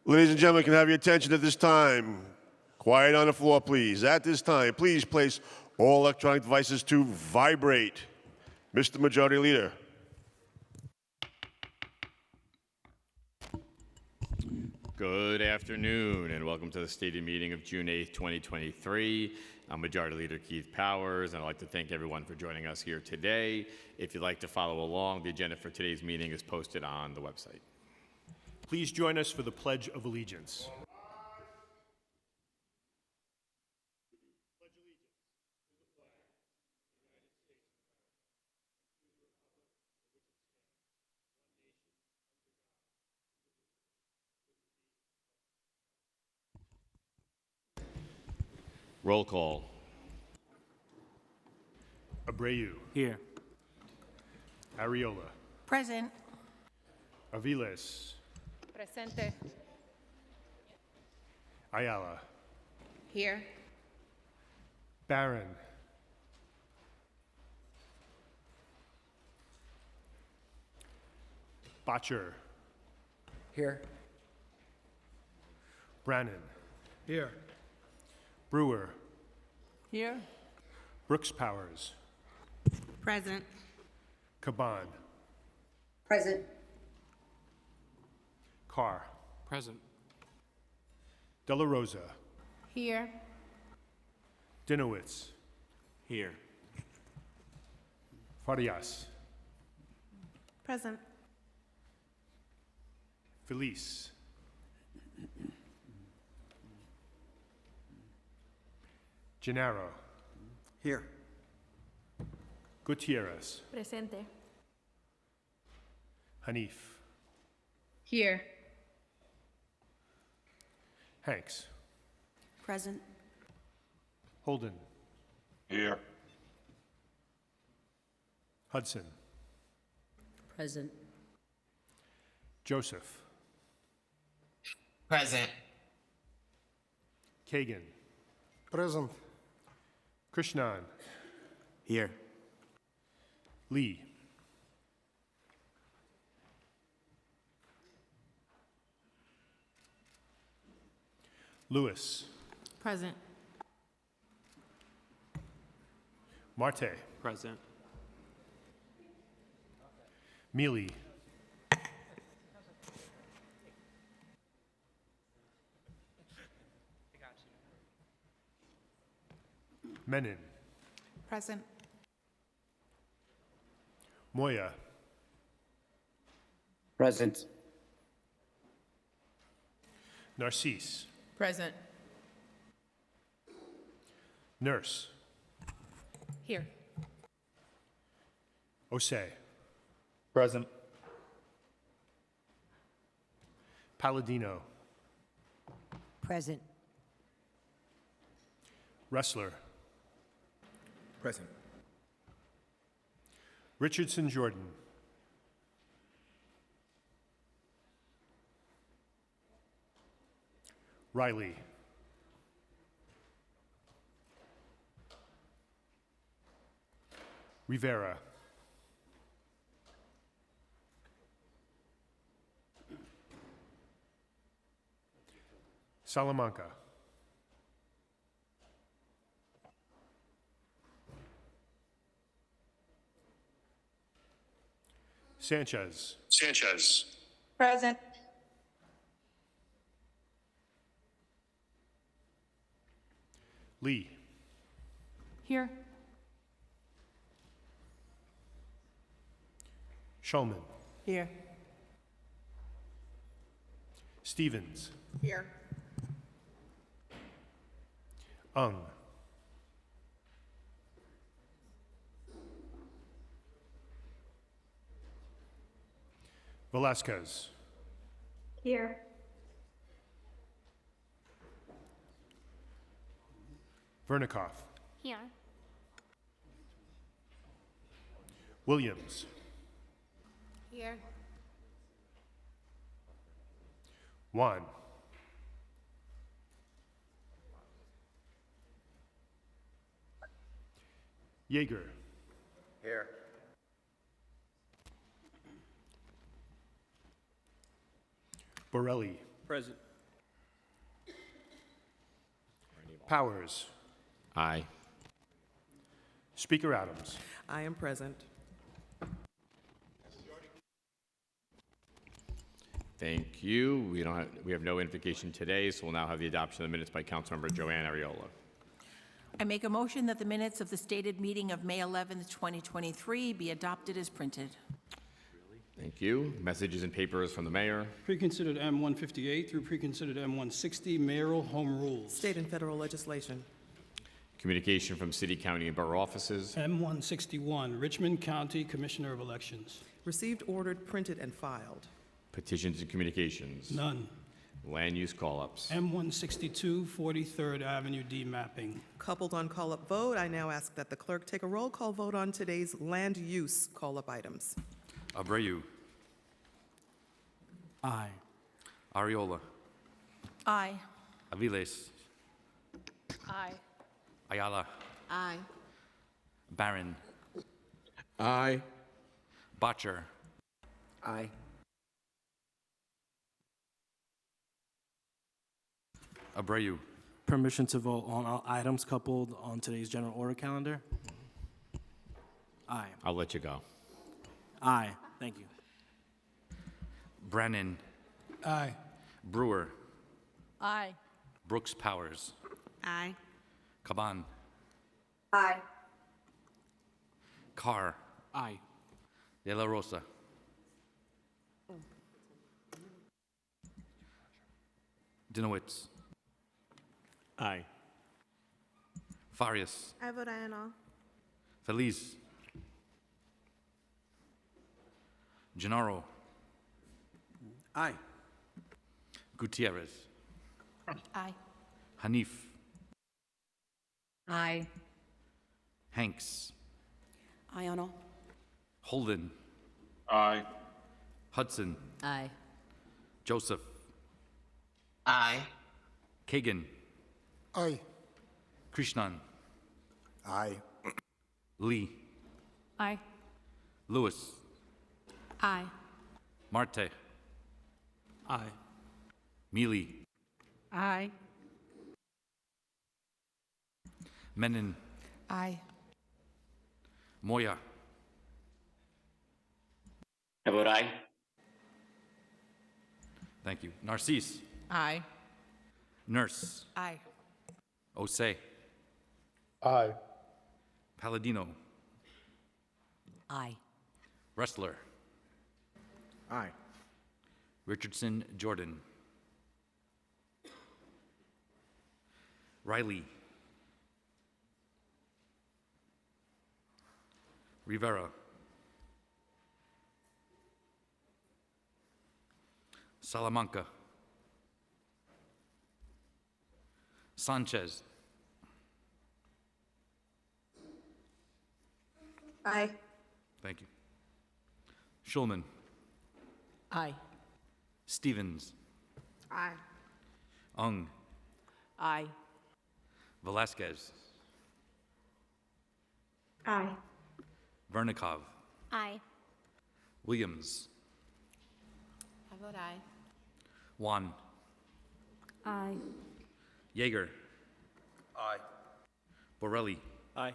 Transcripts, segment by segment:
Ladies and gentlemen, can I have your attention at this time? Quiet on the floor, please. At this time, please place all electronic devices to vibrate. Mr. Majority Leader. Good afternoon and welcome to the stated meeting of June 8th, 2023. I'm Majority Leader Keith Powers, and I'd like to thank everyone for joining us here today. If you'd like to follow along, the agenda for today's meeting is posted on the website. Please join us for the Pledge of Allegiance. Roll call. Abreu. Here. Ariola. Present. Aviles. Presente. Ayala. Here. Barron. Botcher. Here. Brannan. Here. Brewer. Here. Brooks Powers. Present. Caban. Present. Carr. Present. De La Rosa. Here. Dinowitz. Here. Farias. Present. Felice. Gennaro. Here. Gutierrez. Presente. Hanif. Here. Hanks. Present. Holden. Here. Hudson. Present. Joseph. Present. Kagan. Present. Krishnan. Here. Lee. Lewis. Present. Marte. Present. Mealy. Menon. Present. Moya. Present. Narcisse. Present. Nurse. Here. Osei. Present. Palladino. Present. Wrestler. Present. Richardson Jordan. Riley. Rivera. Salamanca. Sanchez. Present. Lee. Here. Shulman. Here. Stevens. Here. Ung. Velasquez. Here. Vernikoff. Here. Williams. Here. Juan. Yeager. Here. Borelli. Present. Powers. Aye. Speaker Adams. I am present. Thank you. We have no invocation today, so we'll now have the adoption of the minutes by Councilmember Joanne Ariola. I make a motion that the minutes of the stated meeting of May 11th, 2023 be adopted as printed. Thank you. Messages and papers from the mayor. Preconsidered M158 through preconsidered M160, mayoral home rules. State and federal legislation. Communication from city, county, and borough offices. M161, Richmond County Commissioner of Elections. Received, ordered, printed, and filed. Petitions and communications. None. Land use call-ups. M162, 43rd Avenue D mapping. Coupled on call-up vote, I now ask that the clerk take a roll call vote on today's land use call-up items. Abreu. Aye. Ariola. Aye. Aviles. Aye. Ayala. Aye. Barron. Aye. Botcher. Aye. Abreu. Permission to vote on all items coupled on today's general order calendar? Aye. I'll let you go. Aye. Thank you. Brannon. Aye. Brewer. Aye. Brooks Powers. Aye. Caban. Aye. Carr. Aye. De La Rosa. Dinowitz. Aye. Farias. I vote aye on all. Feliz. Gennaro. Aye. Gutierrez. Aye. Hanif. Aye. Hanks. Aye on all. Holden. Aye. Hudson. Aye. Joseph. Aye. Kagan. Aye. Krishnan. Aye. Lee. Aye. Lewis. Aye. Marte. Aye. Mealy. Aye. Menon. Aye. Moya. I vote aye. Thank you. Narcisse. Aye. Nurse. Aye. Osei. Aye. Palladino. Aye. Wrestler. Aye. Richardson Jordan. Riley. Rivera. Salamanca. Sanchez. Aye. Thank you. Schulman. Aye. Stevens. Aye. Ung. Aye. Velasquez. Aye. Vernikov. Aye. Williams. I vote aye. Juan. Aye. Yeager. Aye. Borelli. Aye.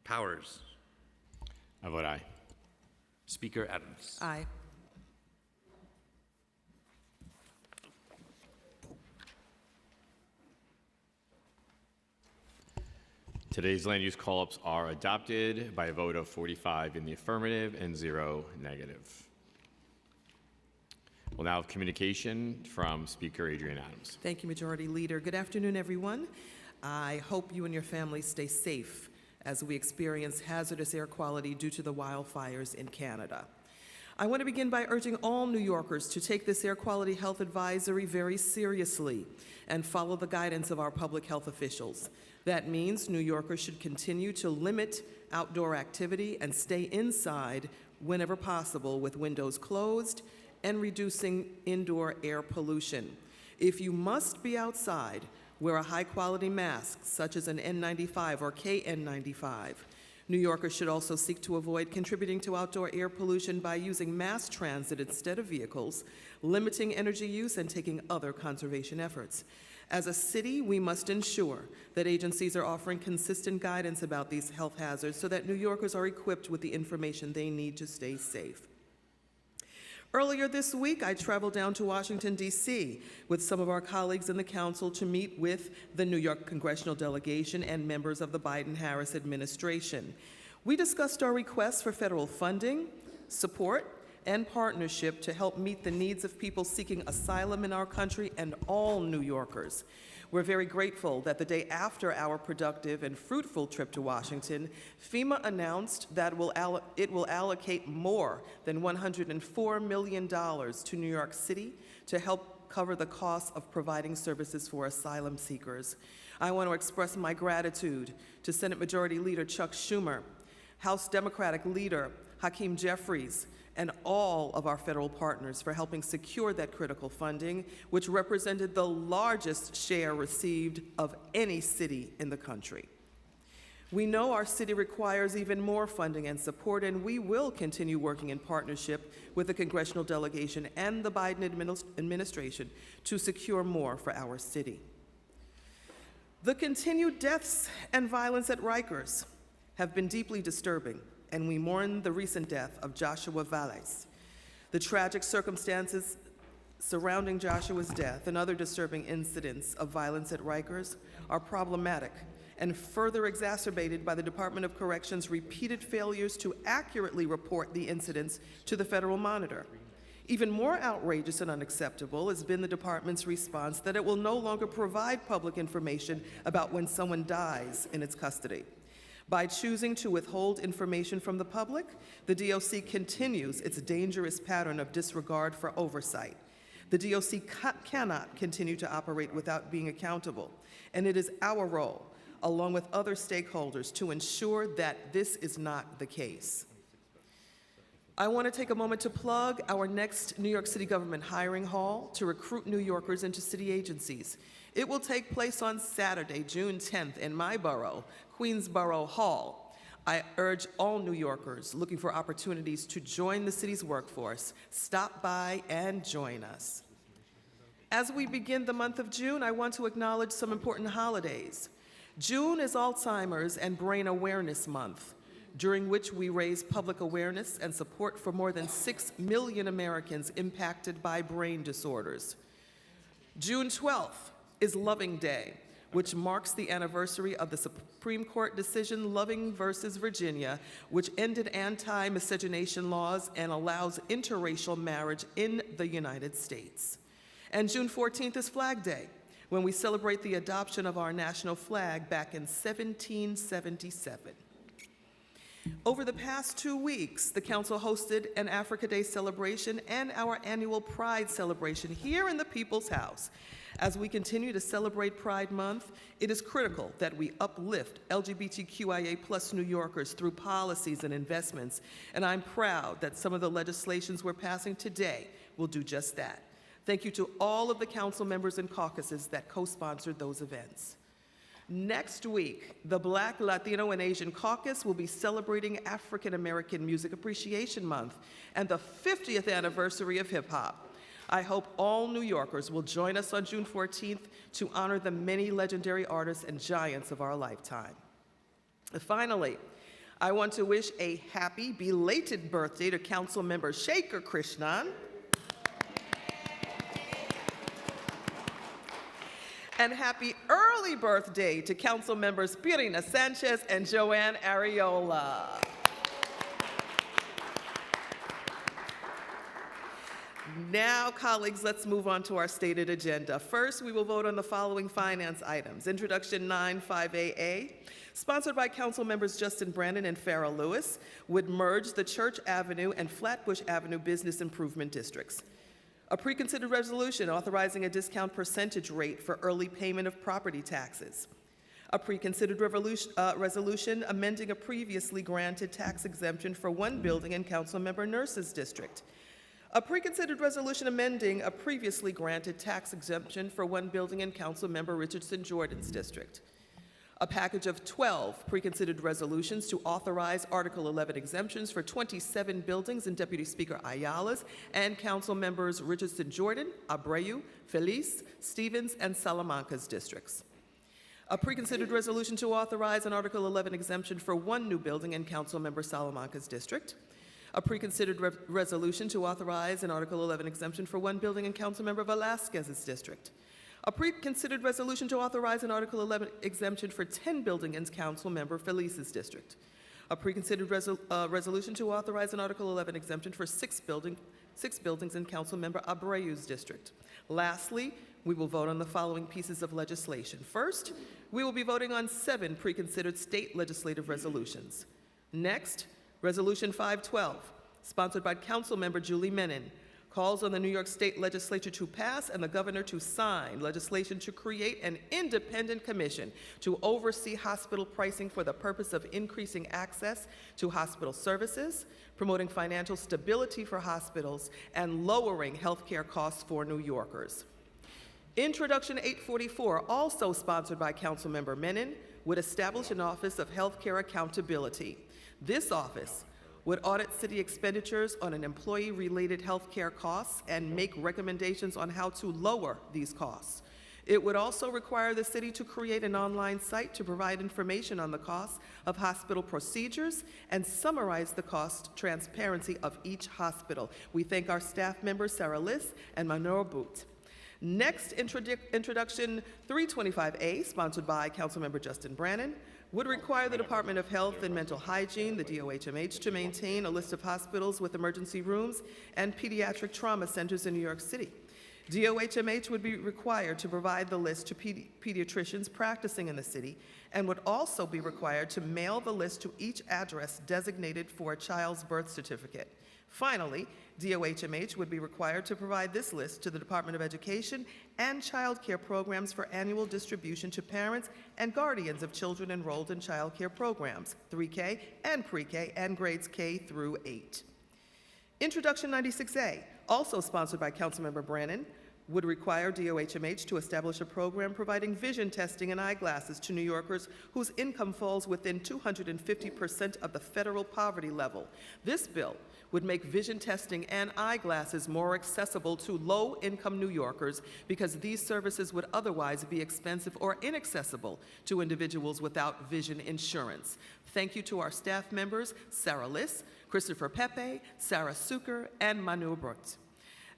Powers. I vote aye. Speaker Adams. Aye. Today's land use call-ups are adopted by a vote of 45 in the affirmative and 0 negative. We'll now have communication from Speaker Adrian Adams. Thank you, Majority Leader. Good afternoon, everyone. I hope you and your families stay safe as we experience hazardous air quality due to the wildfires in Canada. I want to begin by urging all New Yorkers to take this air quality health advisory very seriously and follow the guidance of our public health officials. That means New Yorkers should continue to limit outdoor activity and stay inside whenever possible with windows closed and reducing indoor air pollution. If you must be outside, wear a high-quality mask, such as an N95 or KN95. New Yorkers should also seek to avoid contributing to outdoor air pollution by using mass transit instead of vehicles, limiting energy use, and taking other conservation efforts. As a city, we must ensure that agencies are offering consistent guidance about these health hazards so that New Yorkers are equipped with the information they need to stay safe. Earlier this week, I traveled down to Washington, D.C. with some of our colleagues in the council to meet with the New York congressional delegation and members of the Biden-Harris administration. We discussed our requests for federal funding, support, and partnership to help meet the needs of people seeking asylum in our country and all New Yorkers. We're very grateful that the day after our productive and fruitful trip to Washington, FEMA announced that it will allocate more than $104 million to New York City to help cover the costs of providing services for asylum seekers. I want to express my gratitude to Senate Majority Leader Chuck Schumer, House Democratic Leader Hakeem Jeffries, and all of our federal partners for helping secure that critical funding, which represented the largest share received of any city in the country. We know our city requires even more funding and support, and we will continue working in partnership with the congressional delegation and the Biden administration to secure more for our city. The continued deaths and violence at Rikers have been deeply disturbing, and we mourn the recent death of Joshua Valles. The tragic circumstances surrounding Joshua's death and other disturbing incidents of violence at Rikers are problematic and further exacerbated by the Department of Corrections' repeated failures to accurately report the incidents to the Federal Monitor. Even more outrageous and unacceptable has been the department's response that it will no longer provide public information about when someone dies in its custody. By choosing to withhold information from the public, the DOC continues its dangerous pattern of disregard for oversight. The DOC cannot continue to operate without being accountable, and it is our role, along with other stakeholders, to ensure that this is not the case. I want to take a moment to plug our next New York City government hiring hall to recruit New Yorkers into city agencies. It will take place on Saturday, June 10th in my borough, Queensborough Hall. I urge all New Yorkers looking for opportunities to join the city's workforce, stop by and join us. As we begin the month of June, I want to acknowledge some important holidays. June is Alzheimer's and Brain Awareness Month, during which we raise public awareness and support for more than 6 million Americans impacted by brain disorders. June 12th is Loving Day, which marks the anniversary of the Supreme Court decision Loving versus Virginia, which ended anti-miscegenation laws and allows interracial marriage in the United States. And June 14th is Flag Day, when we celebrate the adoption of our national flag back in 1777. Over the past 2 weeks, the Council hosted an Africa Day celebration and our annual Pride celebration here in the People's House. As we continue to celebrate Pride Month, it is critical that we uplift LGBTQIA+ New Yorkers through policies and investments, and I'm proud that some of the legislations we're passing today will do just that. Thank you to all of the council members and caucuses that co-sponsored those events. Next week, the Black, Latino, and Asian Caucus will be celebrating African American Music Appreciation Month and the 50th anniversary of hip hop. I hope all New Yorkers will join us on June 14th to honor the many legendary artists and giants of our lifetime. Finally, I want to wish a happy belated birthday to Council Member Shaker Krishnan. And happy early birthday to Council Members Pirina Sanchez and Joanne Ariola. Now, colleagues, let's move on to our stated agenda. First, we will vote on the following finance items. Introduction 95AA, sponsored by Council Members Justin Brannan and Farrah Lewis, would merge the Church Avenue and Flatbush Avenue Business Improvement Districts. A preconsidered resolution authorizing a discount percentage rate for early payment of property taxes. A preconsidered resolution amending a previously granted tax exemption for one building in Councilmember Nurse's district. A preconsidered resolution amending a previously granted tax exemption for one building in Councilmember Richardson Jordan's district. A package of 12 preconsidered resolutions to authorize Article 11 exemptions for 27 buildings in Deputy Speaker Ayala's and Council Members Richardson Jordan, Abreu, Feliz, Stevens, and Salamanca's districts. A preconsidered resolution to authorize an Article 11 exemption for one new building in Councilmember Salamanca's district. A preconsidered resolution to authorize an Article 11 exemption for one building in Councilmember Velasquez's district. A preconsidered resolution to authorize an Article 11 exemption for 10 buildings in Councilmember Feliz's district. A preconsidered resolution to authorize an Article 11 exemption for six buildings in Councilmember Abreu's district. Lastly, we will vote on the following pieces of legislation. First, we will be voting on 7 preconsidered state legislative resolutions. Next, Resolution 512, sponsored by Councilmember Julie Menin, calls on the New York State Legislature to pass and the governor to sign legislation to create an independent commission to oversee hospital pricing for the purpose of increasing access to hospital services, promoting financial stability for hospitals, and lowering healthcare costs for New Yorkers. Introduction 844, also sponsored by Councilmember Menin, would establish an Office of Healthcare Accountability. This office would audit city expenditures on an employee-related healthcare costs and make recommendations on how to lower these costs. It would also require the city to create an online site to provide information on the costs of hospital procedures and summarize the cost transparency of each hospital. We thank our staff members, Sarah Liss and Manor Boot. Next, Introduction 325A, sponsored by Councilmember Justin Brannan, would require the Department of Health and Mental Hygiene, the DOHMH, to maintain a list of hospitals with emergency rooms and pediatric trauma centers in New York City. DOHMH would be required to provide the list to pediatricians practicing in the city and would also be required to mail the list to each address designated for a child's birth certificate. Finally, DOHMH would be required to provide this list to the Department of Education and child care programs for annual distribution to parents and guardians of children enrolled in child care programs, 3K and pre-K, and grades K through 8. Introduction 96A, also sponsored by Councilmember Brannan, would require DOHMH to establish a program providing vision testing and eyeglasses to New Yorkers whose income falls within 250% of the federal poverty level. This bill would make vision testing and eyeglasses more accessible to low-income New Yorkers because these services would otherwise be expensive or inaccessible to individuals without vision insurance. Thank you to our staff members, Sarah Liss, Christopher Pepe, Sarah Suker, and Manu Brot.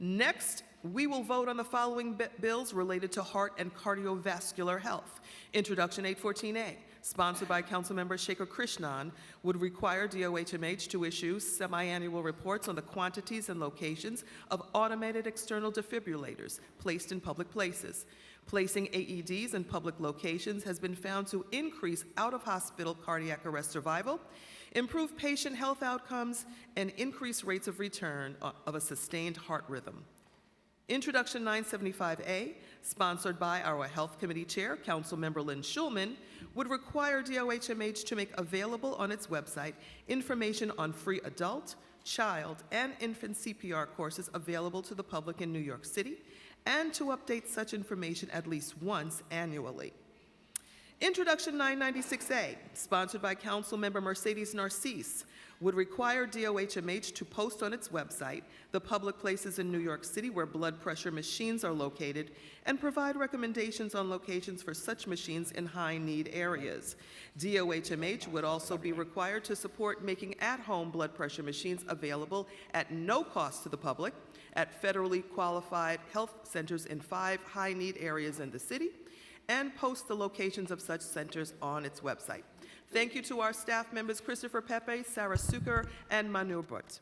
Next, we will vote on the following bills related to heart and cardiovascular health. Introduction 814A, sponsored by Councilmember Shekhar Krishnan, would require DOHMH to issue semi-annual reports on the quantities and locations of automated external defibrillators placed in public places. Placing AEDs in public locations has been found to increase out-of-hospital cardiac arrest survival, improve patient health outcomes, and increase rates of return of a sustained heart rhythm. Introduction 975A, sponsored by our Health Committee Chair, Councilmember Lynn Schulman, would require DOHMH to make available on its website information on free adult, child, and infant CPR courses available to the public in New York City, and to update such information at least once annually. Introduction 996A, sponsored by Councilmember Mercedes Narcisse, would require DOHMH to post on its website the public places in New York City where blood pressure machines are located and provide recommendations on locations for such machines in high-need areas. DOHMH would also be required to support making at-home blood pressure machines available at no cost to the public at federally qualified health centers in 5 high-need areas in the city, and post the locations of such centers on its website. Thank you to our staff members Christopher Pepe, Sarah Suker, and Manu Brot.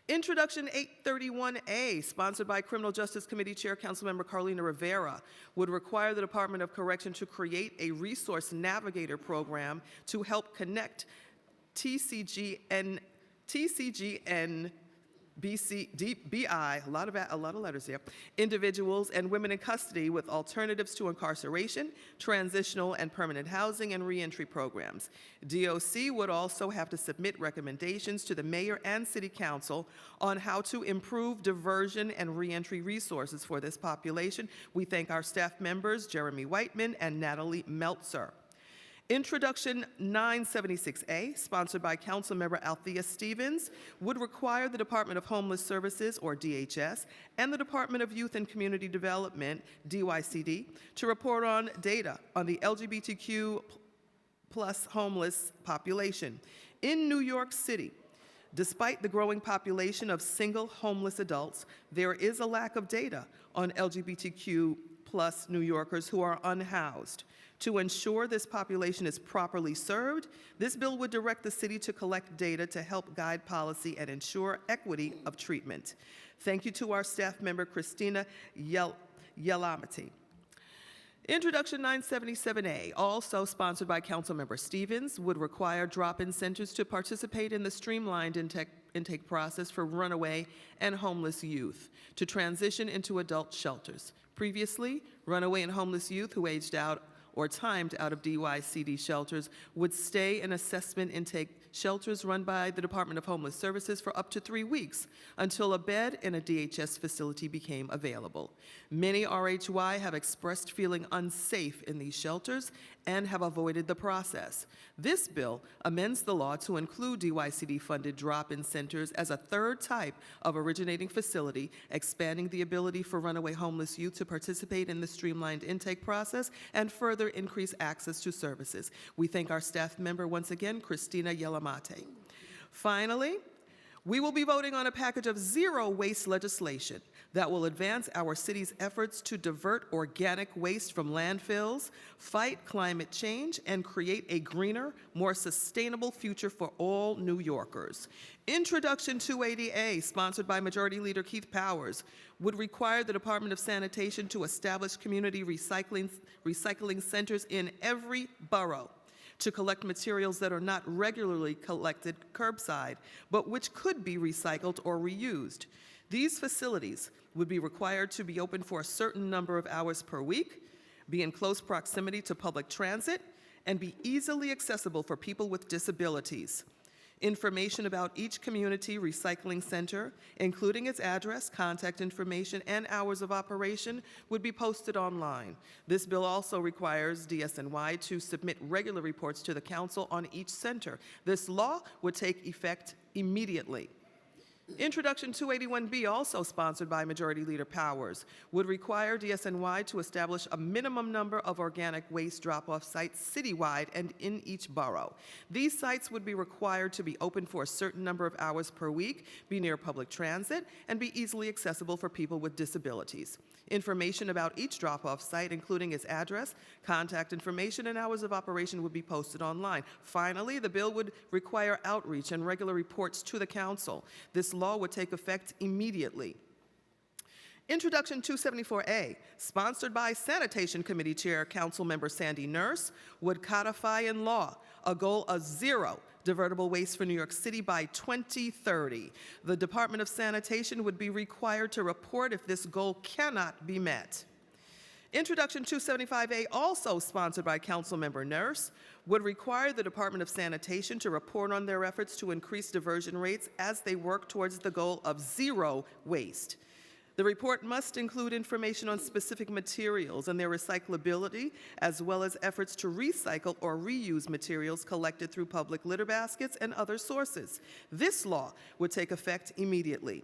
Introduction 831A, sponsored by Criminal Justice Committee Chair Councilmember Carlina Rivera, would require the Department of Correction to create a resource navigator program to help connect TCGN BI, a lot of letters here, individuals and women in custody with alternatives to incarceration, transitional and permanent housing, and reentry programs. DOC would also have to submit recommendations to the mayor and city council on how to improve diversion and reentry resources for this population. We thank our staff members, Jeremy Whiteman and Natalie Meltzer. Introduction 976A, sponsored by Councilmember Althea Stevens, would require the Department of Homeless Services, or DHS, and the Department of Youth and Community Development, DYCD, to report on data on the LGBTQ plus homeless population. In New York City, despite the growing population of single homeless adults, there is a lack of data on LGBTQ plus New Yorkers who are unhoused. To ensure this population is properly served, this bill would direct the city to collect data to help guide policy and ensure equity of treatment. Thank you to our staff member, Christina Yelamati. Introduction 977A, also sponsored by Councilmember Stevens, would require drop-in centers to participate in the streamlined intake process for runaway and homeless youth to transition into adult shelters. Previously, runaway and homeless youth who aged out or timed out of DYCD shelters would stay in assessment intake shelters run by the Department of Homeless Services for up to 3 weeks until a bed in a DHS facility became available. Many RHY have expressed feeling unsafe in these shelters and have avoided the process. This bill amends the law to include DYCD-funded drop-in centers as a third type of originating facility, expanding the ability for runaway homeless youth to participate in the streamlined intake process and further increase access to services. We thank our staff member once again, Christina Yelamate. Finally, we will be voting on a package of zero waste legislation that will advance our city's efforts to divert organic waste from landfills, fight climate change, and create a greener, more sustainable future for all New Yorkers. Introduction 280A, sponsored by Majority Leader Keith Powers, would require the Department of Sanitation to establish community recycling centers in every borough to collect materials that are not regularly collected curbside, but which could be recycled or reused. These facilities would be required to be open for a certain number of hours per week, be in close proximity to public transit, and be easily accessible for people with disabilities. Information about each community recycling center, including its address, contact information, and hours of operation, would be posted online. This bill also requires DSNY to submit regular reports to the council on each center. This law would take effect immediately. Introduction 281B, also sponsored by Majority Leader Powers, would require DSNY to establish a minimum number of organic waste drop-off sites citywide and in each borough. These sites would be required to be open for a certain number of hours per week, be near public transit, and be easily accessible for people with disabilities. Information about each drop-off site, including its address, contact information, and hours of operation would be posted online. Finally, the bill would require outreach and regular reports to the council. This law would take effect immediately. Introduction 274A, sponsored by Sanitation Committee Chair Councilmember Sandy Nurse, would codify in law a goal of zero divertible waste for New York City by 2030. The Department of Sanitation would be required to report if this goal cannot be met. Introduction 275A, also sponsored by Councilmember Nurse, would require the Department of Sanitation to report on their efforts to increase diversion rates as they work towards the goal of zero waste. The report must include information on specific materials and their recyclability, as well as efforts to recycle or reuse materials collected through public litter baskets and other sources. This law would take effect immediately.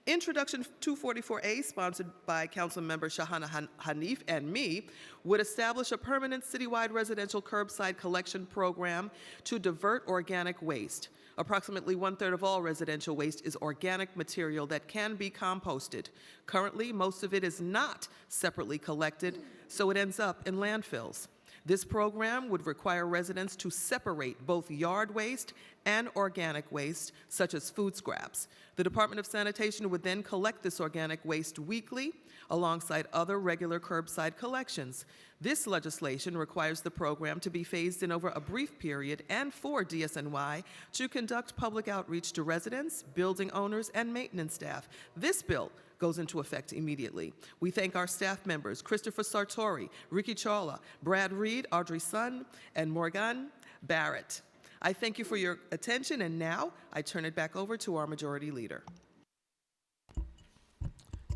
Introduction 244A, sponsored by Councilmember Shahana Hanif and me, would establish a permanent citywide residential curbside collection program to divert organic waste. Approximately 1/3 of all residential waste is organic material that can be composted. Currently, most of it is not separately collected, so it ends up in landfills. This program would require residents to separate both yard waste and organic waste, such as food scraps. The Department of Sanitation would then collect this organic waste weekly alongside other regular curbside collections. This legislation requires the program to be phased in over a brief period and for DSNY to conduct public outreach to residents, building owners, and maintenance staff. This bill goes into effect immediately. We thank our staff members, Christopher Sartori, Ricky Chawla, Brad Reed, Audrey Sun, and Morgan Barrett. I thank you for your attention, and now I turn it back over to our Majority Leader.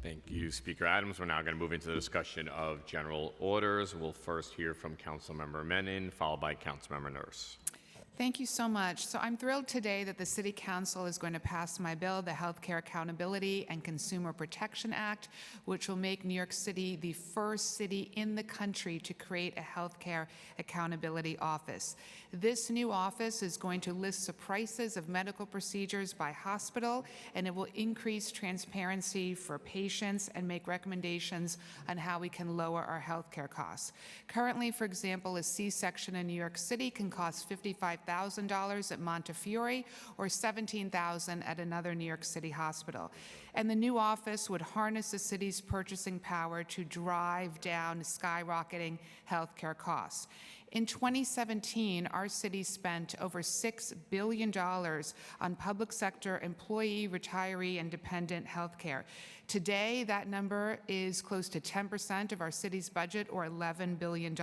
Thank you, Speaker Adams. We're now going to move into the discussion of general orders. We'll first hear from Councilmember Menon, followed by Councilmember Nurse. Thank you so much. So I'm thrilled today that the City Council is going to pass my bill, the Healthcare Accountability and Consumer Protection Act, which will make New York City the first city in the country to create a healthcare accountability office. This new office is going to list the prices of medical procedures by hospital, and it will increase transparency for patients and make recommendations on how we can lower our healthcare costs. Currently, for example, a C-section in New York City can cost $55,000 at Montefiore or $17,000 at another New York City hospital. And the new office would harness the city's purchasing power to drive down skyrocketing healthcare costs. In 2017, our city spent over $6 billion on public sector employee, retiree, and dependent health care. Today, that number is close to 10% of our city's budget, or $11 billion.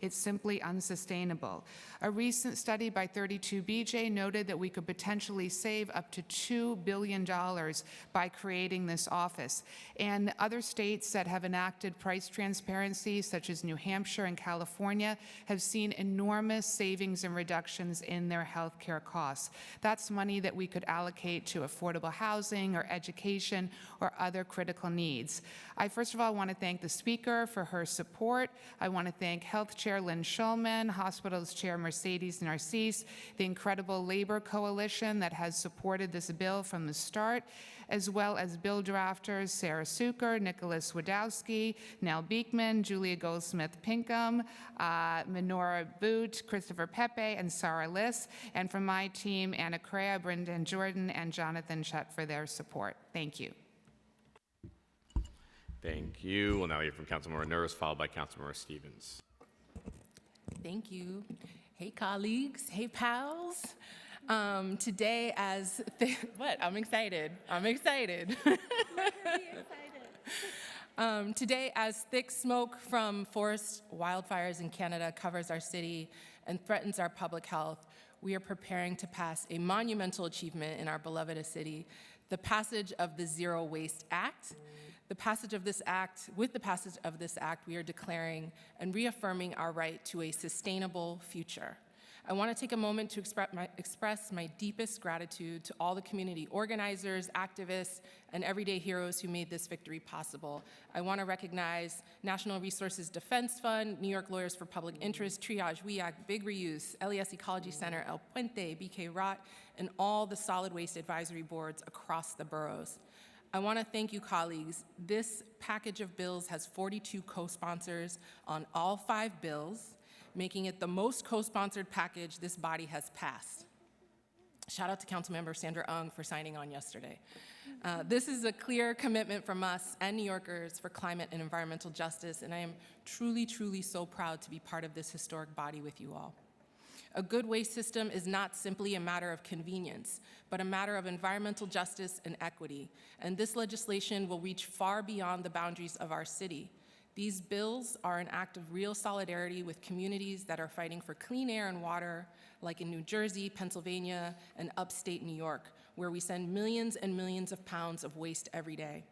It's simply unsustainable. A recent study by 32BJ noted that we could potentially save up to $2 billion by creating this office. And other states that have enacted price transparency, such as New Hampshire and California, have seen enormous savings and reductions in their health care costs. That's money that we could allocate to affordable housing or education or other critical needs. I first of all want to thank the Speaker for her support. I want to thank Health Chair Lynn Shulman, Hospitals Chair Mercedes Narcisse, the incredible labor coalition that has supported this bill from the start, as well as bill drafters Sarah Suker, Nicholas Wadowski, Nell Beekman, Julia Goldsmith-Pinkham, Minora Boot, Christopher Pepe, and Sarah Liss, and from my team, Anna Correa, Brendan Jordan, and Jonathan Shutt for their support. Thank you. Thank you. We'll now hear from Councilmember Nurse, followed by Councilmember Stevens. Thank you. Hey, colleagues. Hey, pals. Today, as what? I'm excited. Today, as thick smoke from forest wildfires in Canada covers our city and threatens our public health, we are preparing to pass a monumental achievement in our beloved city, the passage of the Zero Waste Act. With the passage of this act, we are declaring and reaffirming our right to a sustainable future. I want to take a moment to express my deepest gratitude to all the community organizers, activists, and everyday heroes who made this victory possible. I want to recognize National Resources Defense Fund, New York Lawyers for Public Interest, Triage, WEAC, Big Reuse, LES Ecology Center, El Puente, BK Rott, and all the solid waste advisory boards across the boroughs. I want to thank you, colleagues. This package of bills has 42 co-sponsors on all 5 bills, making it the most co-sponsored package this body has passed. Shout out to Councilmember Sandra Ung for signing on yesterday. This is a clear commitment from us and New Yorkers for climate and environmental justice, and I am truly, truly so proud to be part of this historic body with you all. A good waste system is not simply a matter of convenience, but a matter of environmental justice and equity, and this legislation will reach far beyond the boundaries of our city. These bills are an act of real solidarity with communities that are fighting for clean air and water, like in New Jersey, Pennsylvania, and upstate New York, where we send millions and millions of pounds of waste every day.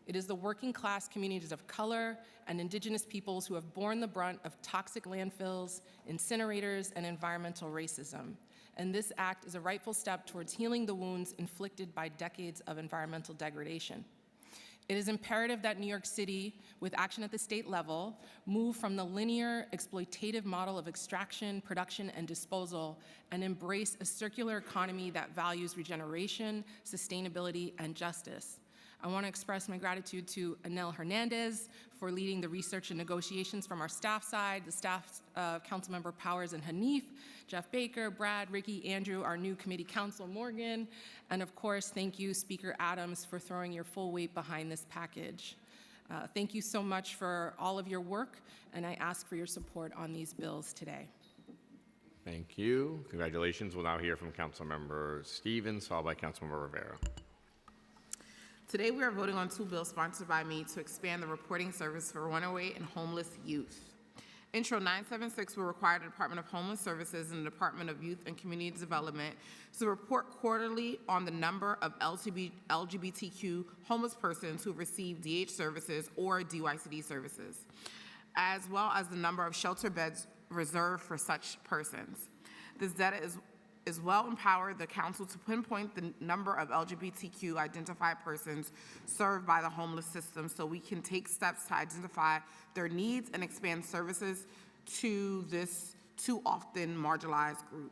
It is the working class communities of color and indigenous peoples who have borne the brunt of toxic landfills, incinerators, and environmental racism. And this act is a rightful step towards healing the wounds inflicted by decades of environmental degradation. It is imperative that New York City, with action at the state level, move from the linear, exploitative model of extraction, production, and disposal, and embrace a circular economy that values regeneration, sustainability, and justice. I want to express my gratitude to Anel Hernandez for leading the research and negotiations from our staff side, the staff of Councilmember Powers and Hanif, Jeff Baker, Brad, Ricky, Andrew, our new committee counsel, Morgan, and of course, thank you, Speaker Adams, for throwing your full weight behind this package. Thank you so much for all of your work, and I ask for your support on these bills today. Thank you. Congratulations. We'll now hear from Councilmember Stevens, followed by Councilmember Rivera. Today we are voting on 2 bills sponsored by me to expand the reporting service for runaway and homeless youth. Intro 976 will require the Department of Homeless Services and the Department of Youth and Community Development to report quarterly on the number of LGBTQ homeless persons who receive DH services or DYCD services, as well as the number of shelter beds reserved for such persons. This data is well empowered the council to pinpoint the number of LGBTQ identified persons served by the homeless system so we can take steps to identify their needs and expand services to this too often marginalized group.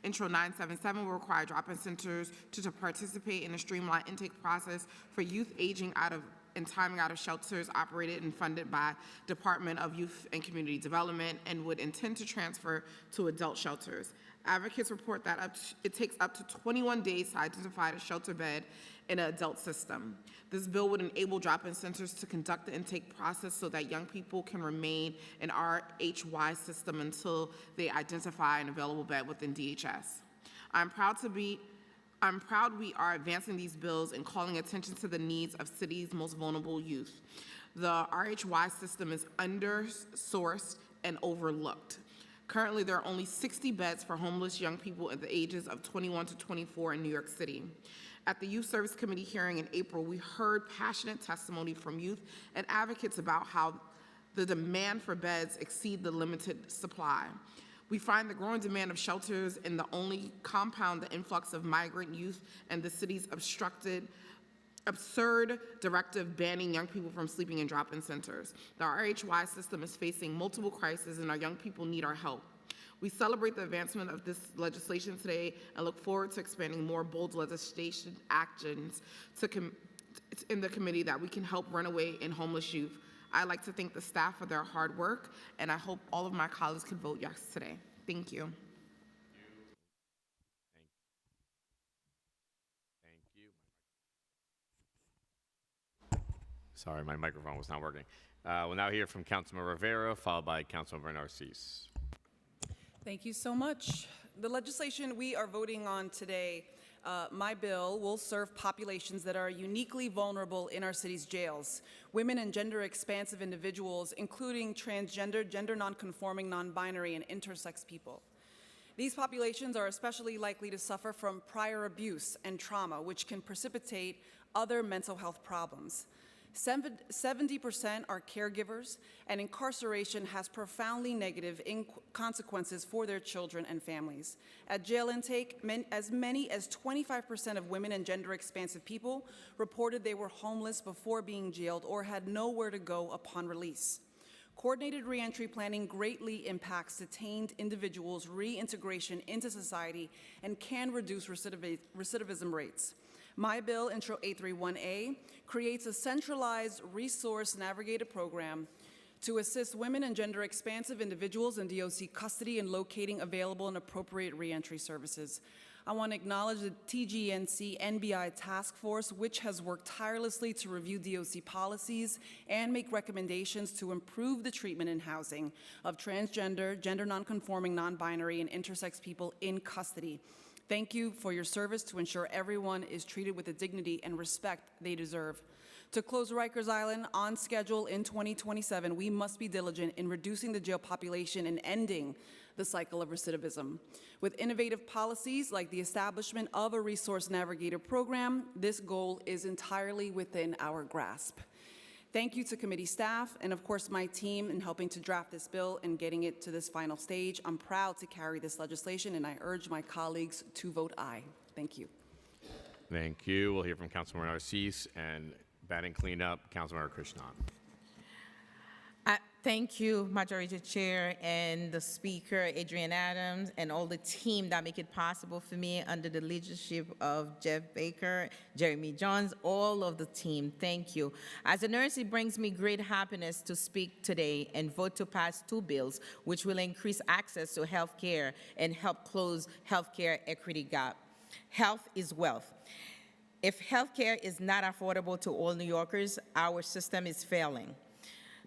Intro 977 will require drop-in centers to participate in a streamlined intake process for youth aging out of and timing out of shelters operated and funded by Department of Youth and Community Development and would intend to transfer to adult shelters. Advocates report that it takes up to 21 days to identify a shelter bed in an adult system. This bill would enable drop-in centers to conduct the intake process so that young people can remain in our HY system until they identify an available bed within DHS. I'm proud we are advancing these bills and calling attention to the needs of cities' most vulnerable youth. The RHY system is undersourced and overlooked. Currently, there are only 60 beds for homeless young people at the ages of 21 to 24 in New York City. At the Youth Service Committee hearing in April, we heard passionate testimony from youth and advocates about how the demand for beds exceed the limited supply. We find the growing demand of shelters and the only compound the influx of migrant youth and the city's absurd directive banning young people from sleeping in drop-in centers. The RHY system is facing multiple crises and our young people need our help. We celebrate the advancement of this legislation today and look forward to expanding more bold legislation actions in the committee that we can help runaway and homeless youth. I'd like to thank the staff for their hard work, and I hope all of my colleagues can vote yes today. Thank you. Thank you. Sorry, my microphone was not working. We'll now hear from Councilman Rivera, followed by Councilman Narcisse. Thank you so much. The legislation we are voting on today, my bill, will serve populations that are uniquely vulnerable in our city's jails. Women and gender-expansive individuals, including transgender, gender nonconforming, non-binary, and intersex people. These populations are especially likely to suffer from prior abuse and trauma, which can precipitate other mental health problems. 70% are caregivers, and incarceration has profoundly negative consequences for their children and families. At jail intake, as many as 25% of women and gender-expansive people reported they were homeless before being jailed or had nowhere to go upon release. Coordinated reentry planning greatly impacts detained individuals' reintegration into society and can reduce recidivism rates. My bill, Intro 831A, creates a centralized resource navigator program to assist women and gender-expansive individuals in DOC custody in locating available and appropriate reentry services. I want to acknowledge the TGNC NBI Task Force, which has worked tirelessly to review DOC policies and make recommendations to improve the treatment and housing of transgender, gender nonconforming, non-binary, and intersex people in custody. Thank you for your service to ensure everyone is treated with the dignity and respect they deserve. To close Rikers Island on schedule in 2027, we must be diligent in reducing the jail population and ending the cycle of recidivism. With innovative policies like the establishment of a resource navigator program, this goal is entirely within our grasp. Thank you to committee staff and, of course, my team in helping to draft this bill and getting it to this final stage. I'm proud to carry this legislation, and I urge my colleagues to vote aye. Thank you. Thank you. We'll hear from Councilman Narcisse, and batting cleanup, Councilman Krishnan. Thank you, Majority Chair and the Speaker, Adrian Adams, and all the team that make it possible for me under the leadership of Jeff Baker, Jeremy Jones, all of the team. Thank you. As a nurse, it brings me great happiness to speak today and vote to pass two bills which will increase access to health care and help close healthcare equity gap. Health is wealth. If healthcare is not affordable to all New Yorkers, our system is failing.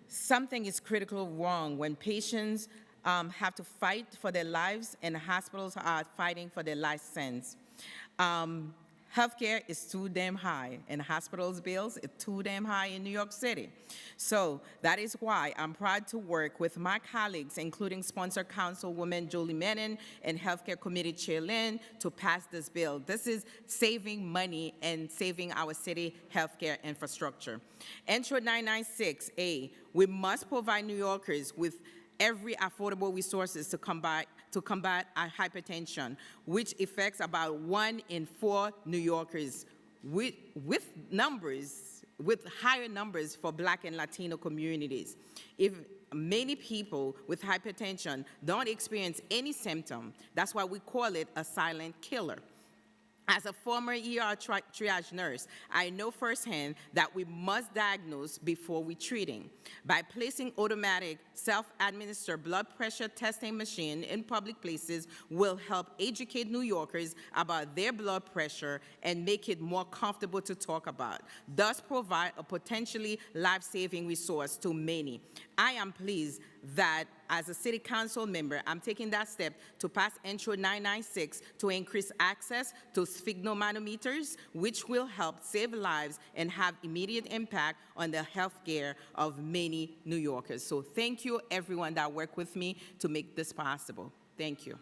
Something is critically wrong when patients have to fight for their lives and hospitals are fighting for their license. Healthcare is too damn high, and hospitals bills are too damn high in New York City. So that is why I'm proud to work with my colleagues, including sponsor Councilwoman Julie Menon and Healthcare Committee Chair Lynn, to pass this bill. This is saving money and saving our city healthcare infrastructure. Intro 996A, we must provide New Yorkers with every affordable resources to combat hypertension, which affects about 1 in 4 New Yorkers, with higher numbers for Black and Latino communities. If many people with hypertension don't experience any symptom, that's why we call it a silent killer. As a former ER triage nurse, I know firsthand that we must diagnose before we treating. By placing automatic self-administered blood pressure testing machine in public places will help educate New Yorkers about their blood pressure and make it more comfortable to talk about, thus provide a potentially life-saving resource to many. I am pleased that as a city council member, I'm taking that step to pass Intro 996 to increase access to sphygmomanometers, which will help save lives and have immediate impact on the health care of many New Yorkers. So thank you, everyone that worked with me to make this possible. Thank you.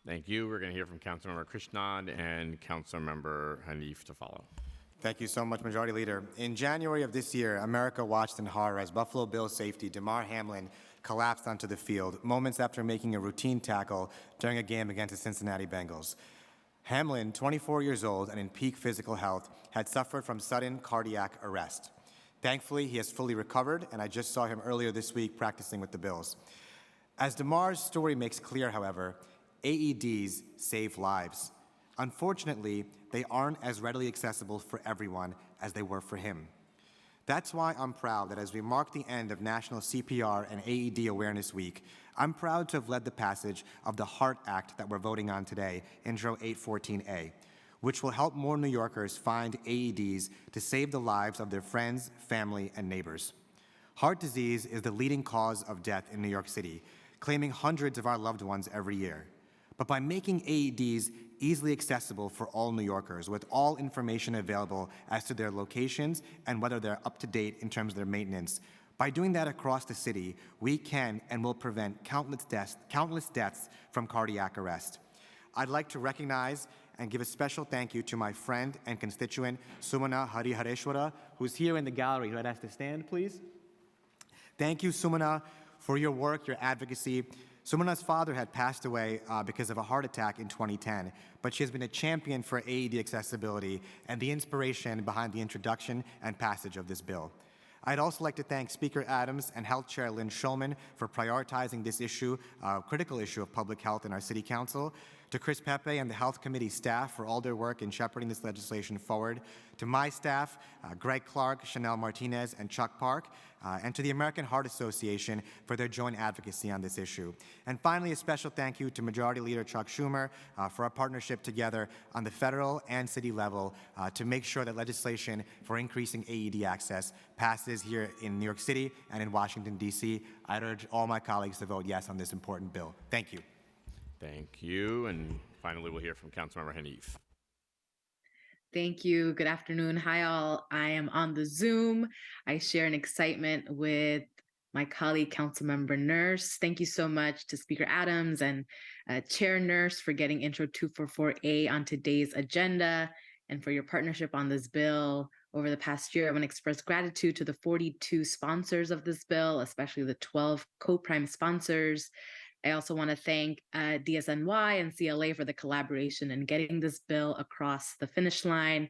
Thank you. We're going to hear from Councilmember Krishnan and Councilmember Hanif to follow. Thank you so much, Majority Leader. In January of this year, America watched in horror as Buffalo Bills safety Damar Hamlin collapsed onto the field moments after making a routine tackle during a game against the Cincinnati Bengals. Hamlin, 24 years old and in peak physical health, had suffered from sudden cardiac arrest. Thankfully, he has fully recovered, and I just saw him earlier this week practicing with the Bills. As Damar's story makes clear, however, AEDs save lives. Unfortunately, they aren't as readily accessible for everyone as they were for him. That's why I'm proud that as we mark the end of National CPR and AED Awareness Week, I'm proud to have led the passage of the HEART Act that we're voting on today, Intro 814A, which will help more New Yorkers find AEDs to save the lives of their friends, family, and neighbors. Heart disease is the leading cause of death in New York City, claiming hundreds of our loved ones every year. But by making AEDs easily accessible for all New Yorkers, with all information available as to their locations and whether they're up to date in terms of their maintenance, by doing that across the city, we can and will prevent countless deaths from cardiac arrest. I'd like to recognize and give a special thank you to my friend and constituent, Sumana Harihareshwara, who's here in the gallery. Who I'd ask to stand, please. Thank you, Sumana, for your work, your advocacy. Sumana's father had passed away because of a heart attack in 2010, but she has been a champion for AED accessibility and the inspiration behind the introduction and passage of this bill. I'd also like to thank Speaker Adams and Health Chair Lynn Shulman for prioritizing this issue, critical issue of public health in our City Council, to Chris Pepe and the Health Committee staff for all their work in shepherding this legislation forward, to my staff, Greg Clark, Chanel Martinez, and Chuck Park, and to the American Heart Association for their joint advocacy on this issue. And finally, a special thank you to Majority Leader Chuck Schumer for our partnership together on the federal and city level to make sure that legislation for increasing AED access passes here in New York City and in Washington, D.C. I urge all my colleagues to vote yes on this important bill. Thank you. Thank you. And finally, we'll hear from Councilmember Hanif. Thank you. Good afternoon. Hi, all. I am on the Zoom. I share an excitement with my colleague, Councilmember Nurse. Thank you so much to Speaker Adams and Chair Nurse for getting Intro 244A on today's agenda and for your partnership on this bill over the past year. I want to express gratitude to the 42 sponsors of this bill, especially the 12 co-prime sponsors. I also want to thank DSNY and CLA for the collaboration in getting this bill across the finish line.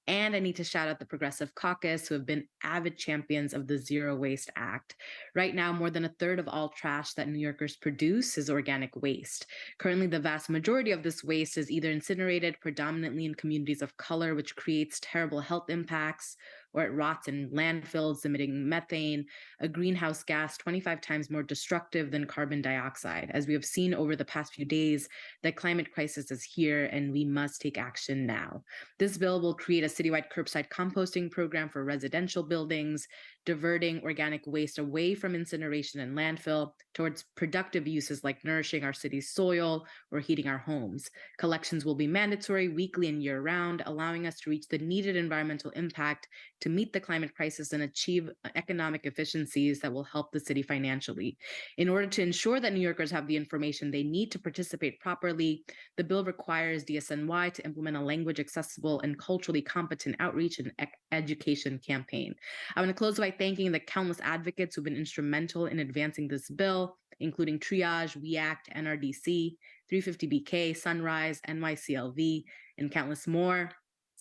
And I need to shout out the Progressive Caucus, who have been avid champions of the Zero Waste Act. Right now, more than a third of all trash that New Yorkers produce is organic waste. Currently, the vast majority of this waste is either incinerated, predominantly in communities of color, which creates terrible health impacts, or it rots in landfills, emitting methane, a greenhouse gas 25 times more destructive than carbon dioxide. As we have seen over the past few days, the climate crisis is here and we must take action now. This bill will create a citywide curbside composting program for residential buildings, diverting organic waste away from incineration and landfill towards productive uses like nourishing our city's soil or heating our homes. Collections will be mandatory weekly and year-round, allowing us to reach the needed environmental impact to meet the climate crisis and achieve economic efficiencies that will help the city financially. In order to ensure that New Yorkers have the information they need to participate properly, the bill requires DSNY to implement a language accessible and culturally competent outreach and education campaign. I want to close by thanking the countless advocates who've been instrumental in advancing this bill, including Triage, We Act, NRDC, 350BK, Sunrise, NYCLV, and countless more.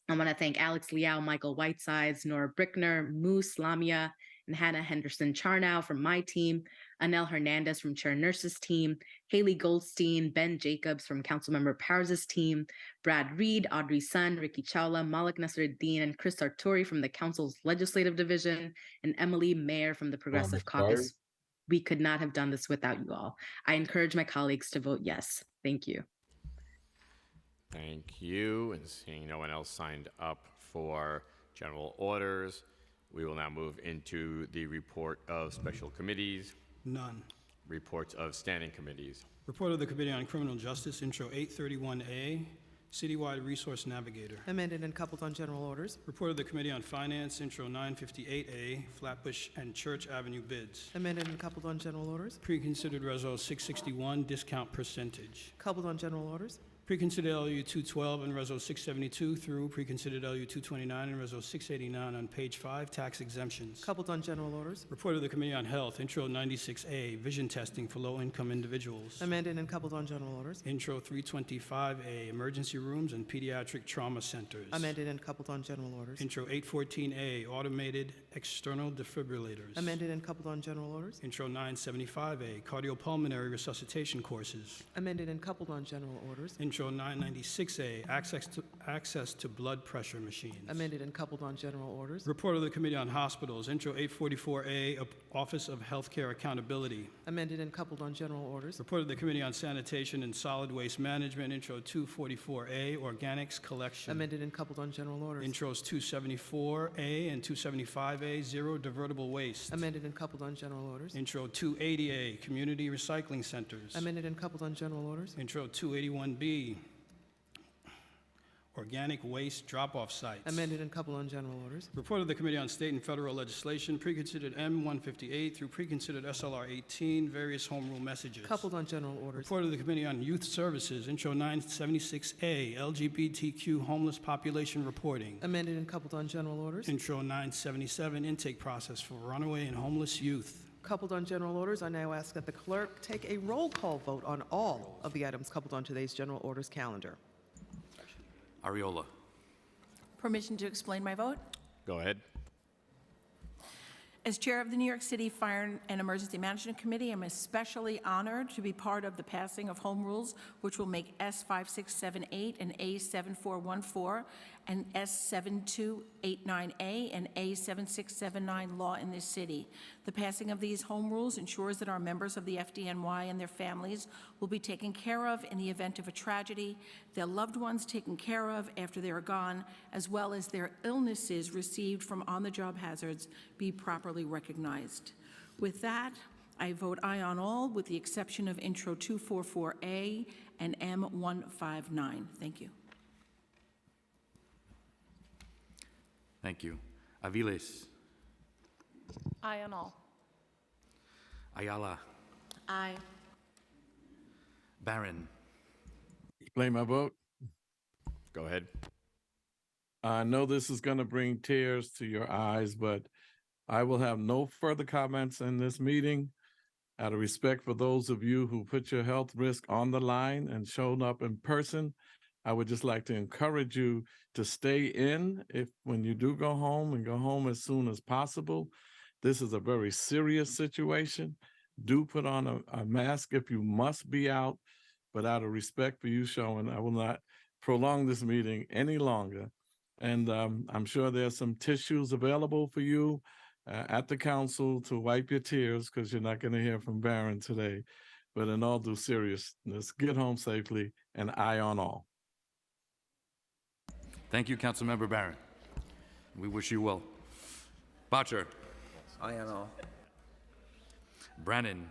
I want to thank Alex Liao, Michael Whitesides, Nora Brickner, Moose, Lamia, and Hannah Henderson Charnow from my team, Anel Hernandez from Chair Nurse's team, Haley Goldstein, Ben Jacobs from Councilmember Powers' team, Brad Reed, Audrey Sun, Ricky Chawla, Malik Nasruddin, and Chris Sartori from the Council's Legislative Division, and Emily Mayer from the Progressive Caucus. We could not have done this without you all. I encourage my colleagues to vote yes. Thank you. Thank you. And seeing no one else signed up for general orders, we will now move into the report of special committees. None. Reports of standing committees. Report of the Committee on Criminal Justice, Intro 831A, Citywide Resource Navigator. Amended and coupled on general orders. Report of the Committee on Finance, Intro 958A, Flatbush and Church Avenue bids. Amended and coupled on general orders. Preconsidered Resol 661, discount percentage. Coupled on general orders. Preconsidered LU 212 and Resol 672 through preconsidered LU 229 and Resol 689 on page 5, tax exemptions. Coupled on general orders. Report of the Committee on Health, Intro 96A, vision testing for low-income individuals. Amended and coupled on general orders. Intro 325A, emergency rooms and pediatric trauma centers. Amended and coupled on general orders. Intro 814A, automated external defibrillators. Amended and coupled on general orders. Intro 975A, cardiopulmonary resuscitation courses. Amended and coupled on general orders. Intro 996A, access to blood pressure machines. Amended and coupled on general orders. Report of the Committee on Hospitals, Intro 844A, Office of Healthcare Accountability. Amended and coupled on general orders. Report of the Committee on Sanitation and Solid Waste Management, Intro 244A, Organics Collection. Amended and coupled on general orders. Intros 274A and 275A, Zero Divertible Waste. Amended and coupled on general orders. Intro 280A, Community Recycling Centers. Amended and coupled on general orders. Intro 281B, Organic Waste Drop-Off Sites. Amended and coupled on general orders. Report of the Committee on State and Federal Legislation, preconsidered M158 through preconsidered SLR 18, various home rule messages. Coupled on general orders. Report of the Committee on Youth Services, Intro 976A, LGBTQ homeless population reporting. Amended and coupled on general orders. Intro 977, intake process for runaway and homeless youth. Coupled on general orders, I now ask that the clerk take a roll call vote on all of the items coupled on today's general orders calendar. Ariola. Permission to explain my vote? Go ahead. As chair of the New York City Fire and Emergency Management Committee, I'm especially honored to be part of the passing of home rules, which will make S5678 and A7414 and S7289A and A7679 law in this city. The passing of these home rules ensures that our members of the FDNY and their families will be taken care of in the event of a tragedy, their loved ones taken care of after they are gone, as well as their illnesses received from on-the-job hazards be properly recognized. With that, I vote aye on all, with the exception of Intro 244A and M159. Thank you. Thank you. Aviles. Aye on all. Ayala. Aye. Barron. Explain my vote. Go ahead. I know this is going to bring tears to your eyes, but I will have no further comments in this meeting. Out of respect for those of you who put your health risk on the line and showed up in person, I would just like to encourage you to stay in when you do go home, and go home as soon as possible. This is a very serious situation. Do put on a mask if you must be out, but out of respect for you, Shawn, I will not prolong this meeting any longer. And I'm sure there's some tissues available for you at the council to wipe your tears because you're not going to hear from Barron today. But in all due seriousness, get home safely and eye on all. Thank you, Councilmember Barron. We wish you well. Boucher. Aye on all. Brannan.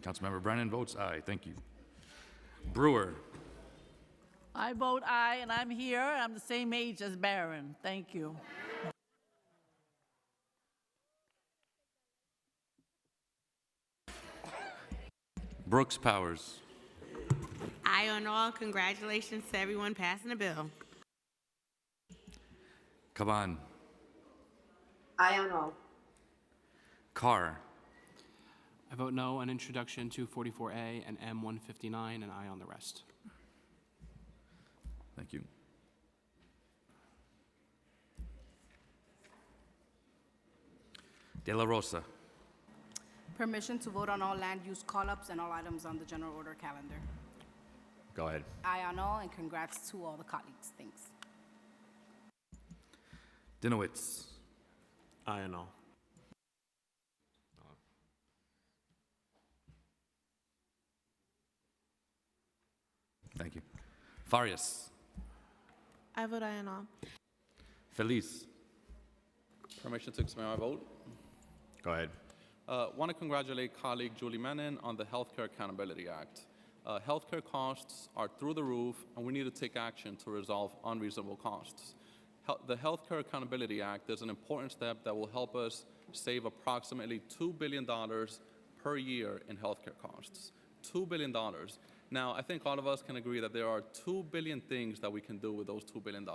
Councilmember Brannan votes aye. Thank you. Brewer. I vote aye, and I'm here. I'm the same age as Barron. Thank you. Brooks Powers. Aye on all. Congratulations to everyone passing the bill. Caban. Aye on all. Carr. I vote no on introduction to 44A and M159, and aye on the rest. Thank you. De La Rosa. Permission to vote on all land use call-ups and all items on the general order calendar. Go ahead. Aye on all, and congrats to all the colleagues. Thanks. Dinowitz. Aye on all. Thank you. Farias. I vote aye on all. Feliz. Permission to explain my vote. Go ahead. Want to congratulate colleague Julie Menon on the Healthcare Accountability Act. Healthcare costs are through the roof, and we need to take action to resolve unreasonable costs. The Healthcare Accountability Act is an important step that will help us save approximately $2 billion per year in healthcare costs. $2 billion. Now, I think all of us can agree that there are 2 billion things that we can do with those $2 billion,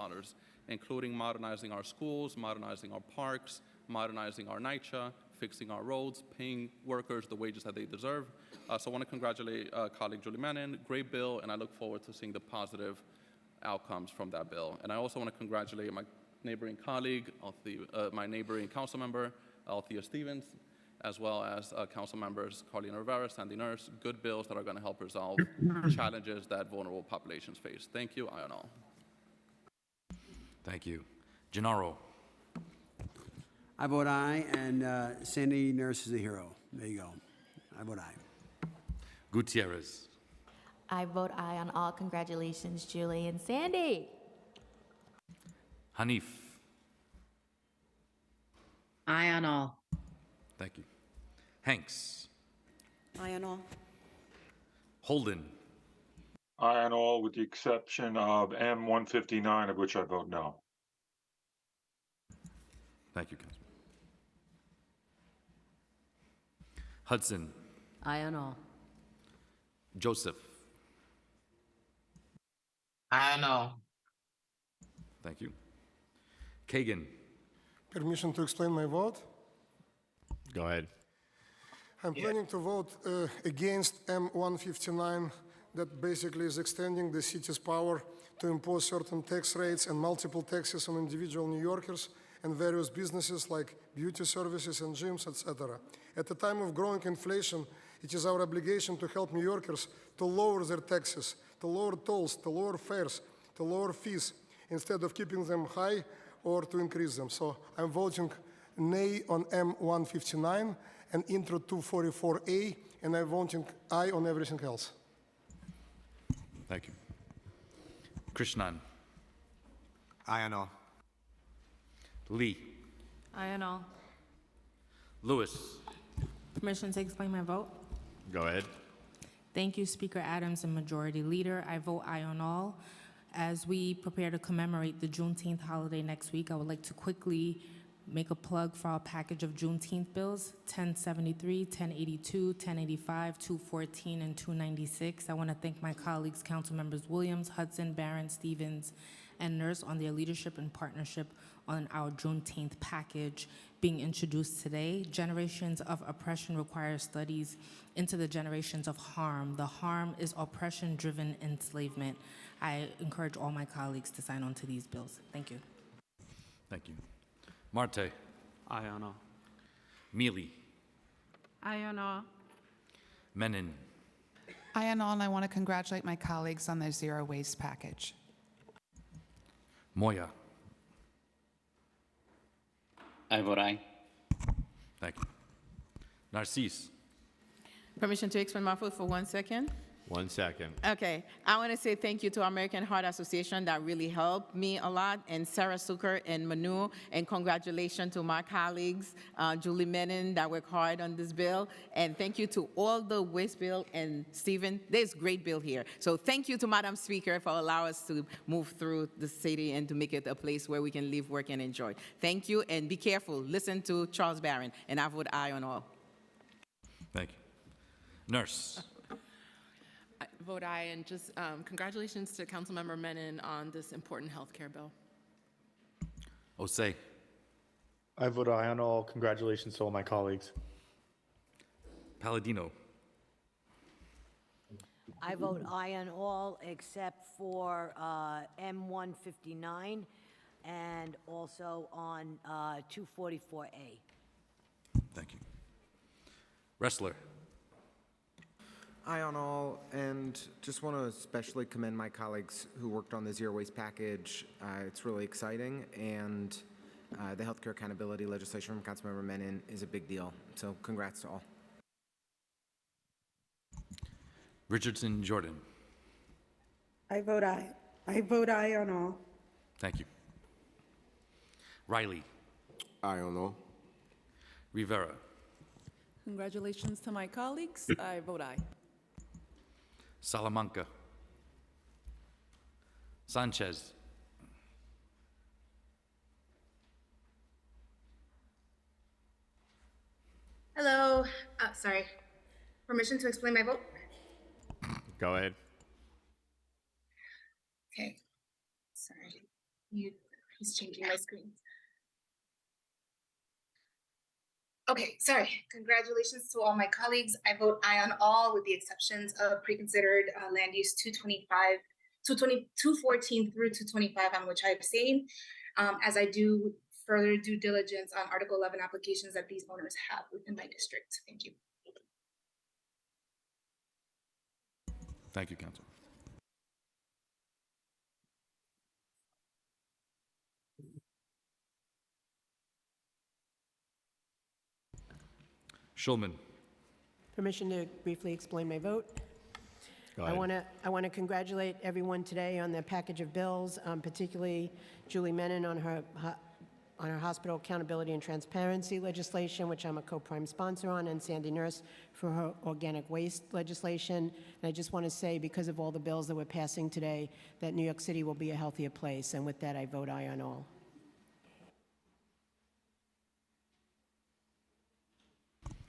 including modernizing our schools, modernizing our parks, modernizing our NYCHA, fixing our roads, paying workers the wages that they deserve. So I want to congratulate colleague Julie Menon. Great bill, and I look forward to seeing the positive outcomes from that bill. And I also want to congratulate my neighboring colleague, my neighboring council member, Althea Stevens, as well as council members Carlina Rivera, Sandy Nurse. Good bills that are going to help resolve challenges that vulnerable populations face. Thank you. Aye on all. Thank you. Gennaro. I vote aye, and Sandy Nurse is a hero. There you go. I vote aye. Gutierrez. I vote aye on all. Congratulations, Julie and Sandy. Hanif. Aye on all. Thank you. Hanks. Aye on all. Holden. Aye on all, with the exception of M159, of which I vote no. Thank you, Councilman. Hudson. Aye on all. Joseph. Aye on all. Thank you. Kagan. Permission to explain my vote? Go ahead. I'm planning to vote against M159, that basically is extending the city's power to impose certain tax rates and multiple taxes on individual New Yorkers and various businesses like beauty services and gyms, etc. At a time of growing inflation, it is our obligation to help New Yorkers to lower their taxes, to lower tolls, to lower fares, to lower fees, instead of keeping them high or to increase them. So I'm voting nay on M159 and intro 244A, and I'm voting aye on everything else. Thank you. Krishnan. Aye on all. Lee. Aye on all. Lewis. Permission to explain my vote? Go ahead. Thank you, Speaker Adams and Majority Leader. I vote aye on all. As we prepare to commemorate the Juneteenth holiday next week, I would like to quickly make a plug for our package of Juneteenth bills, 1073, 1082, 1085, 214, and 296. I want to thank my colleagues, Council Members Williams, Hudson, Barron, Stevens, and Nurse on their leadership and partnership on our Juneteenth package being introduced today. Generations of oppression require studies into the generations of harm. The harm is oppression-driven enslavement. I encourage all my colleagues to sign on to these bills. Thank you. Thank you. Marte. Aye on all. Mealy. Aye on all. Menon. Aye on all, and I want to congratulate my colleagues on their zero waste package. Moya. I vote aye. Thank you. Narcisse. Permission to expand my vote for 1 second? 1 second. Okay, I want to say thank you to American Heart Association that really helped me a lot, and Sarah Zucker and Manu, and congratulations to my colleagues, Julie Menon, that worked hard on this bill, and thank you to all the waste bill and Stephen. There's great bill here. So thank you to Madam Speaker for allowing us to move through the city and to make it a place where we can live, work, and enjoy. Thank you, and be careful. Listen to Charles Barron, and I vote aye on all. Thank you. Nurse. I vote aye, and just congratulations to Councilmember Menon on this important health care bill. Osei. I vote aye on all. Congratulations to all my colleagues. Palladino. I vote aye on all except for M159 and also on 244A. Thank you. Wrestler. Aye on all, and just want to especially commend my colleagues who worked on the zero waste package. It's really exciting, and the healthcare accountability legislation from Councilmember Menon is a big deal. So congrats to all. Richardson Jordan. I vote aye. I vote aye on all. Thank you. Riley. Aye on all. Rivera. Congratulations to my colleagues. I vote aye. Salamanca. Sanchez. Hello. Sorry. Permission to explain my vote? Go ahead. Okay. Sorry. He's changing my screen. Okay, sorry. Congratulations to all my colleagues. I vote aye on all with the exceptions of pre-considered land use 214 through 225, on which I abstain, as I do further due diligence on Article 11 applications that these owners have within my district. Thank you. Thank you, Council. Schulman. Permission to briefly explain my vote. Go I ahead. want to congratulate everyone today on their package of bills, particularly Julie Menon on her hospital accountability and transparency legislation, which I'm a co-prime sponsor on, and Sandy Nurse for her organic waste legislation. And I just want to say, because of all the bills that we're passing today, that New York City will be a healthier place. And with that, I vote aye on all.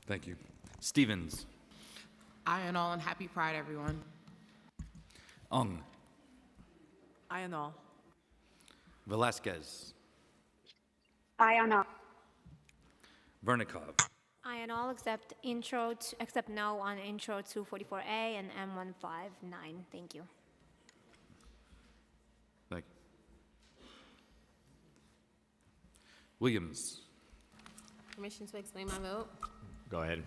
Thank you. Stevens. Aye on all, and happy Pride, everyone. Ung. Aye on all. Velasquez. Aye on all. Vernikov. Aye on all except no on intro 244A and M159. Thank you. Thank you. Williams. Permission to explain my vote. Go ahead.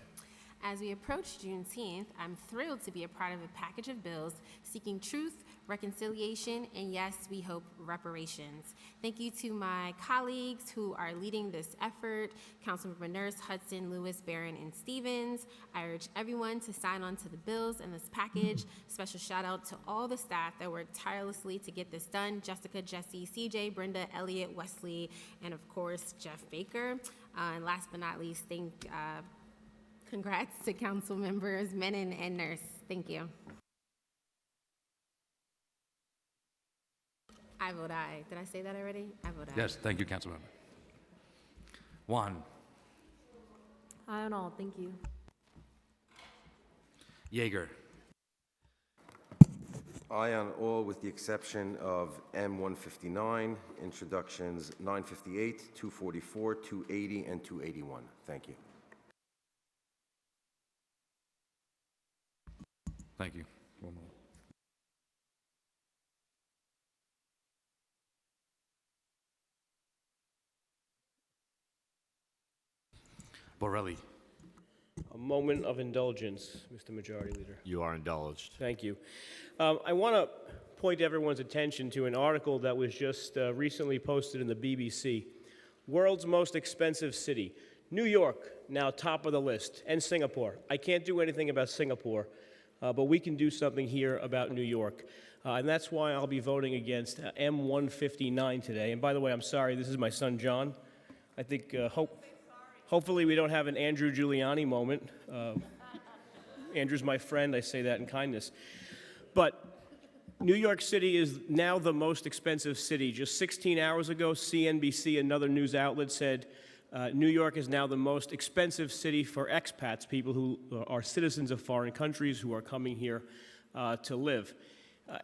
As we approach Juneteenth, I'm thrilled to be a part of a package of bills seeking truth, reconciliation, and yes, we hope reparations. Thank you to my colleagues who are leading this effort, Councilmember Nurse, Hudson, Lewis, Barron, and Stevens. I urge everyone to sign on to the bills in this package. Special shout out to all the staff that worked tirelessly to get this done: Jessica, Jesse, CJ, Brenda, Elliot, Wesley, and of course, Jeff Baker. And last but not least, congrats to council members Menon and Nurse. Thank you. I vote aye. Did I say that already? I vote aye. Yes, thank you, Councilmember. Juan. Aye on all. Thank you. Yeager. Aye on all with the exception of M159, introductions 958, 244, 280, and 281. Thank you. Thank you. One more. Borelli. A moment of indulgence, Mr. Majority Leader. You are indulged. Thank you. I want to point everyone's attention to an article that was just recently posted in the BBC. World's most expensive city. New York, now top of the list, and Singapore. I can't do anything about Singapore, but we can do something here about New York. And that's why I'll be voting against M159 today. And by the way, I'm sorry, this is my son, John. I think, hopefully we don't have an Andrew Giuliani moment. Andrew's my friend, I say that in kindness. But New York City is now the most expensive city. Just 16 hours ago, CNBC, another news outlet, said New York is now the most expensive city for expats, people who are citizens of foreign countries who are coming here to live.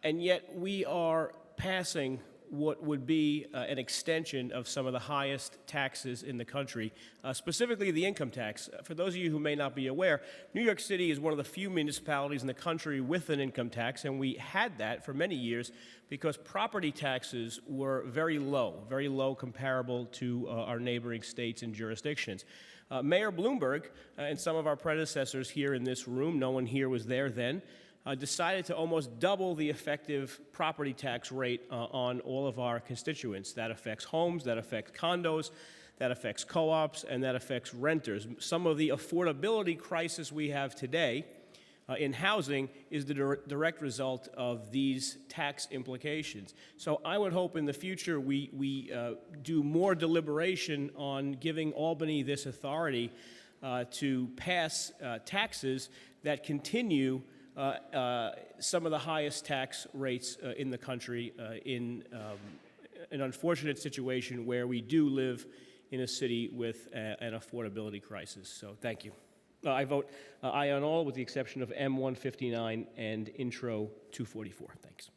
And yet we are passing what would be an extension of some of the highest taxes in the country, specifically the income tax. For those of you who may not be aware, New York City is one of the few municipalities in the country with an income tax, and we had that for many years because property taxes were very low comparable to our neighboring states and jurisdictions. Mayor Bloomberg and some of our predecessors here in this room, no one here was there then, decided to almost double the effective property tax rate on all of our constituents. That affects homes, that affects condos, that affects co-ops, and that affects renters. Some of the affordability crisis we have today in housing is the direct result of these tax implications. So I would hope in the future we do more deliberation on giving Albany this authority to pass taxes that continue some of the highest tax rates in the country in an unfortunate situation where we do live in a city with an affordability crisis. So thank you. I vote aye on all with the exception of M159 and Intro 244. Thanks.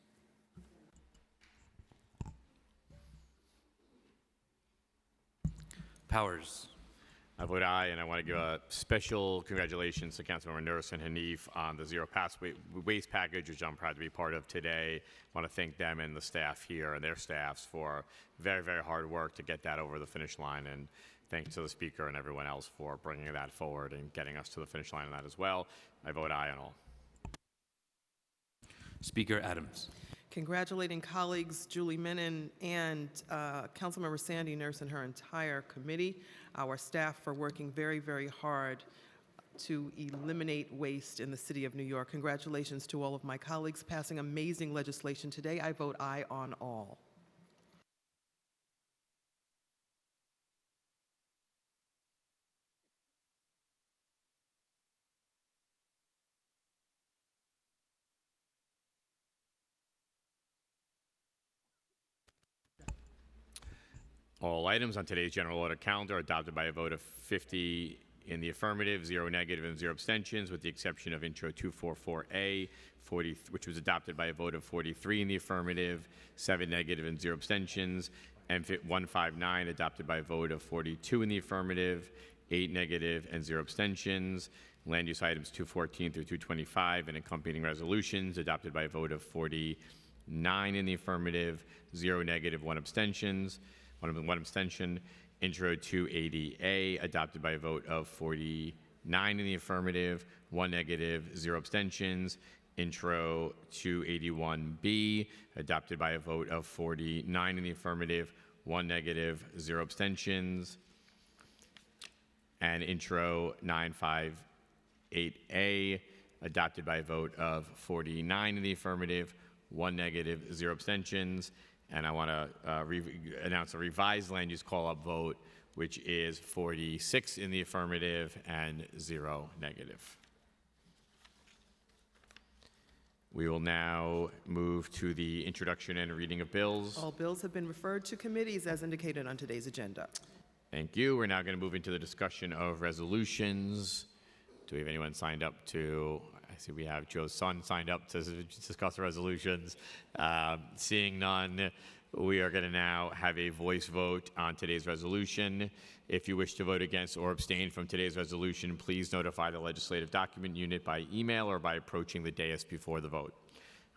Powers. I vote aye, and I want to give a special congratulations to Councilmember Nurse and Hanif on the Zero Waste package, which I'm proud to be part of today. I want to thank them and the staff here and their staffs for very, very hard work to get that over the finish line. And thanks to the Speaker and everyone else for bringing that forward and getting us to the finish line on that as well. I vote aye on all. Speaker Adams. Congratulating colleagues Julie Menin and Councilmember Sandy Nurse and her entire committee, our staff for working very, very hard to eliminate waste in the city of New York. Congratulations to all of my colleagues passing amazing legislation today. I vote aye on all. All items on today's general order calendar are adopted by a vote of 50 in the affirmative, 0 negative, and 0 abstentions, with the exception of Intro 244A, which was adopted by a vote of 43 in the affirmative, 7 negative, and 0 abstentions, and 159 adopted by a vote of 42 in the affirmative, 8 negative, and 0 abstentions. Land use items 214 through 225 and accompanying resolutions adopted by a vote of 49 in the affirmative, 0 negative, 1 abstentions. One abstention. Intro 280A adopted by a vote of 49 in the affirmative, 1 negative, 0 abstentions. Intro 281B adopted by a vote of 49 in the affirmative, 1 negative, 0 abstentions. And Intro 958A adopted by a vote of 49 in the affirmative, 1 negative, 0 abstentions. And I want to announce a revised land use call-up vote, which is 46 in the affirmative and 0 negative. We will now move to the introduction and reading of bills. All bills have been referred to committees as indicated on today's agenda. Thank you. We're now going to move into the discussion of resolutions. Do we have anyone signed up to? I see we have Joe's son signed up to discuss resolutions. Seeing none, we are going to now have a voice vote on today's resolution. If you wish to vote against or abstain from today's resolution, please notify the legislative document unit by email or by approaching the dais before the vote.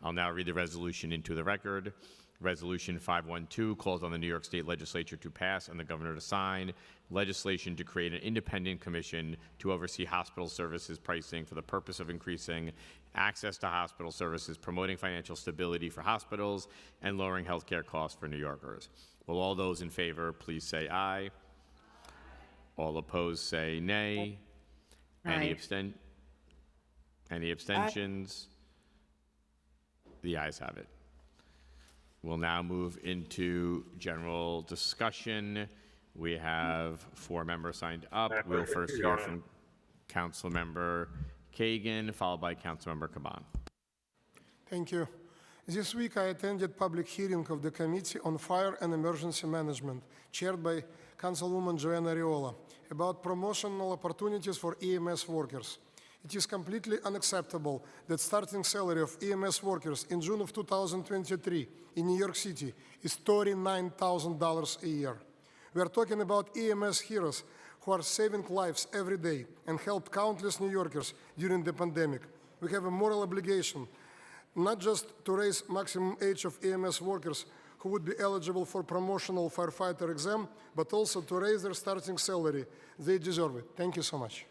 I'll now read the resolution into the record. Resolution 512 calls on the New York State Legislature to pass and the governor to sign legislation to create an independent commission to oversee hospital services pricing for the purpose of increasing access to hospital services, promoting financial stability for hospitals, and lowering healthcare costs for New Yorkers. Will all those in favor please say aye? All opposed say nay. Any abstentions? The ayes have it. We'll now move into general discussion. We have 4 members signed up. We'll first hear from Councilmember Kagan, followed by Councilmember Caban. Thank you. This week I attended public hearing of the Committee on Fire and Emergency Management, chaired by Councilwoman Joanna Ariola, about promotional opportunities for EMS workers. It is completely unacceptable that starting salary of EMS workers in June of 2023 in New York City is $39,000 a year. We are talking about EMS heroes who are saving lives every day and helped countless New Yorkers during the pandemic. We have a moral obligation not just to raise maximum age of EMS workers who would be eligible for promotional firefighter exam, but also to raise their starting salary. They deserve it. Thank you so much.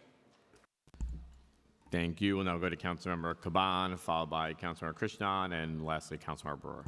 Thank you. We'll now go to Councilmember Caban, followed by Councilmember Krishnan, and lastly, Councilmember Brewer.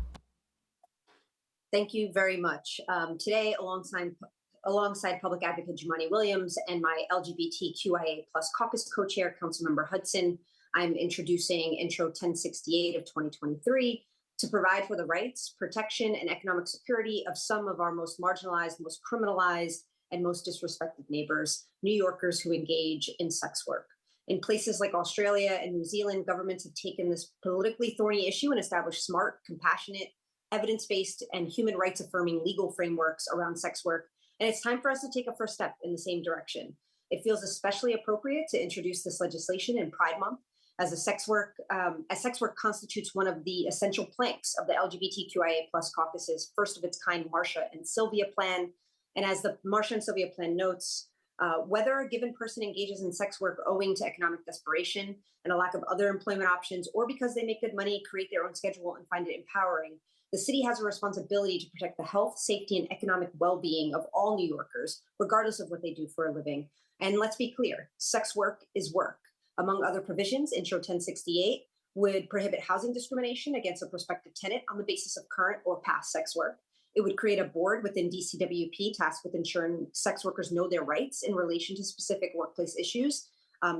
Thank you very much. Today, alongside Public Advocate Jumaane Williams and my LGBTQIA+ caucus co-chair, Councilmember Hudson, I'm introducing Intro 1068 of 2023 to provide for the rights, protection, and economic security of some of our most marginalized, most criminalized, and most disrespected neighbors, New Yorkers who engage in sex work. In places like Australia and New Zealand, governments have taken this politically thorny issue and established smart, compassionate, evidence-based, and human rights-affirming legal frameworks around sex work. And it's time for us to take a first step in the same direction. It feels especially appropriate to introduce this legislation in Pride Month, as sex work constitutes one of the essential planks of the LGBTQIA+ caucus's first of its kind Marcia and Sylvia plan. And as the Marcia and Sylvia plan notes, whether a given person engages in sex work owing to economic desperation and a lack of other employment options, or because they make good money, create their own schedule, and find it empowering, the city has a responsibility to protect the health, safety, and economic well-being of all New Yorkers, regardless of what they do for a living. And let's be clear, sex work is work. Among other provisions, Intro 1068 would prohibit housing discrimination against a prospective tenant on the basis of current or past sex work. It would create a board within DCWP tasked with ensuring sex workers know their rights in relation to specific workplace issues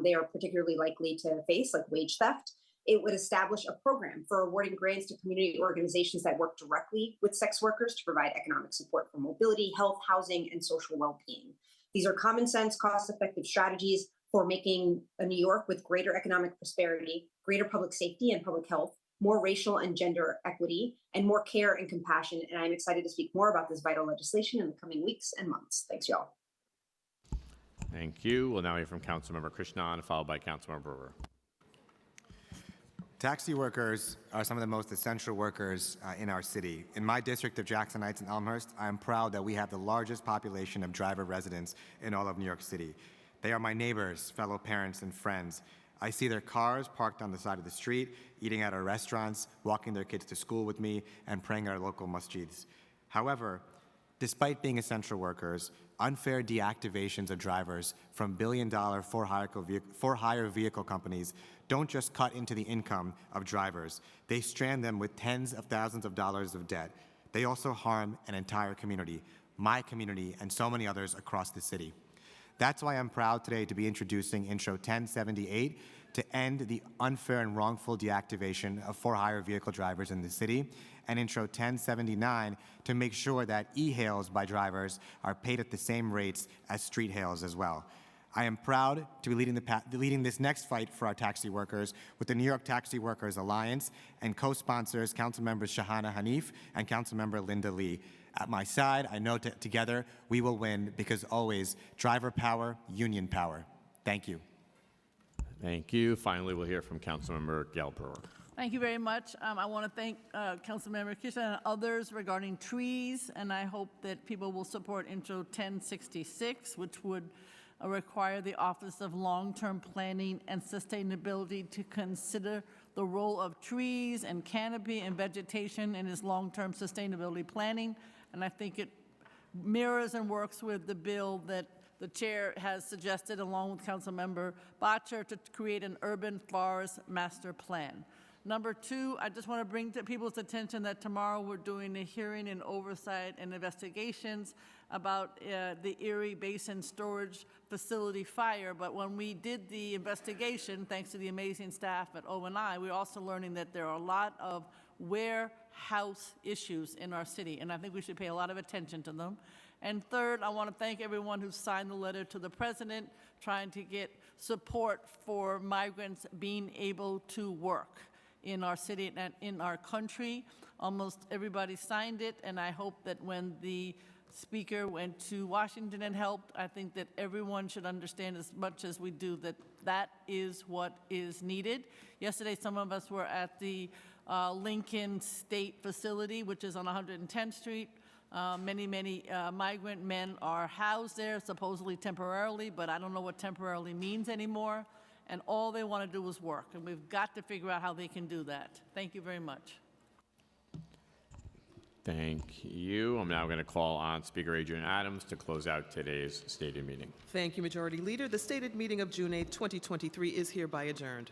they are particularly likely to face, like wage theft. It would establish a program for awarding grants to community organizations that work directly with sex workers to provide economic support for mobility, health, housing, and social well-being. These are common sense, cost-effective strategies for making a New York with greater economic prosperity, greater public safety and public health, more racial and gender equity, and more care and compassion. And I'm excited to speak more about this vital legislation in the coming weeks and months. Thanks, y'all. Thank you. We'll now hear from Councilmember Krishnan, followed by Councilmember Brewer. Taxi workers are some of the most essential workers in our city. In my district of Jackson Heights and Elmhurst, I am proud that we have the largest population of driver residents in all of New York City. They are my neighbors, fellow parents, and friends. I see their cars parked on the side of the street, eating at our restaurants, walking their kids to school with me, and praying at our local masjids. However, despite being essential workers, unfair deactivations of drivers from billion-dollar for-hire vehicle companies don't just cut into the income of drivers. They strand them with tens of thousands of dollars of debt. They also harm an entire community, my community, and so many others across the city. That's why I'm proud today to be introducing Intro 1078 to end the unfair and wrongful deactivation of for-hire vehicle drivers in the city, and Intro 1079 to make sure that e-hails by drivers are paid at the same rates as street hails as well. I am proud to be leading this next fight for our taxi workers with the New York Taxi Workers Alliance and co-sponsors Councilmembers Shahana Hanif and Councilmember Linda Lee. At my side, I know together we will win, because always driver power, union power. Thank you. Thank you. Finally, we'll hear from Councilmember Gail Brewer. Thank you very much. I want to thank Councilmember Krishnan and others regarding trees, and I hope that people will support Intro 1066, which would require the Office of Long-Term Planning and Sustainability to consider the role of trees and canopy and vegetation in his long-term sustainability planning. And I think it mirrors and works with the bill that the chair has suggested, along with Councilmember Bottcher, to create an urban forest master plan. Number two, I just want to bring to people's attention that tomorrow we're doing a hearing and oversight and investigations about the Erie Basin Storage Facility fire. But when we did the investigation, thanks to the amazing staff at O&I, we're also learning that there are a lot of warehouse issues in our city, and I think we should pay a lot of attention to them. And third, I want to thank everyone who signed the letter to the president trying to get support for migrants being able to work in our city and in our country. Almost everybody signed it, and I hope that when the speaker went to Washington and helped, I think that everyone should understand as much as we do that that is what is needed. Yesterday, some of us were at the Lincoln State Facility, which is on 110th Street. Many migrant men are housed there, supposedly temporarily, but I don't know what temporarily means anymore. And all they want to do is work, and we've got to figure out how they can do that. Thank you very much. Thank you. I'm now going to call on Speaker Adrian Adams to close out today's stated meeting. Thank you, Majority Leader. The stated meeting of June 8, 2023 is hereby adjourned.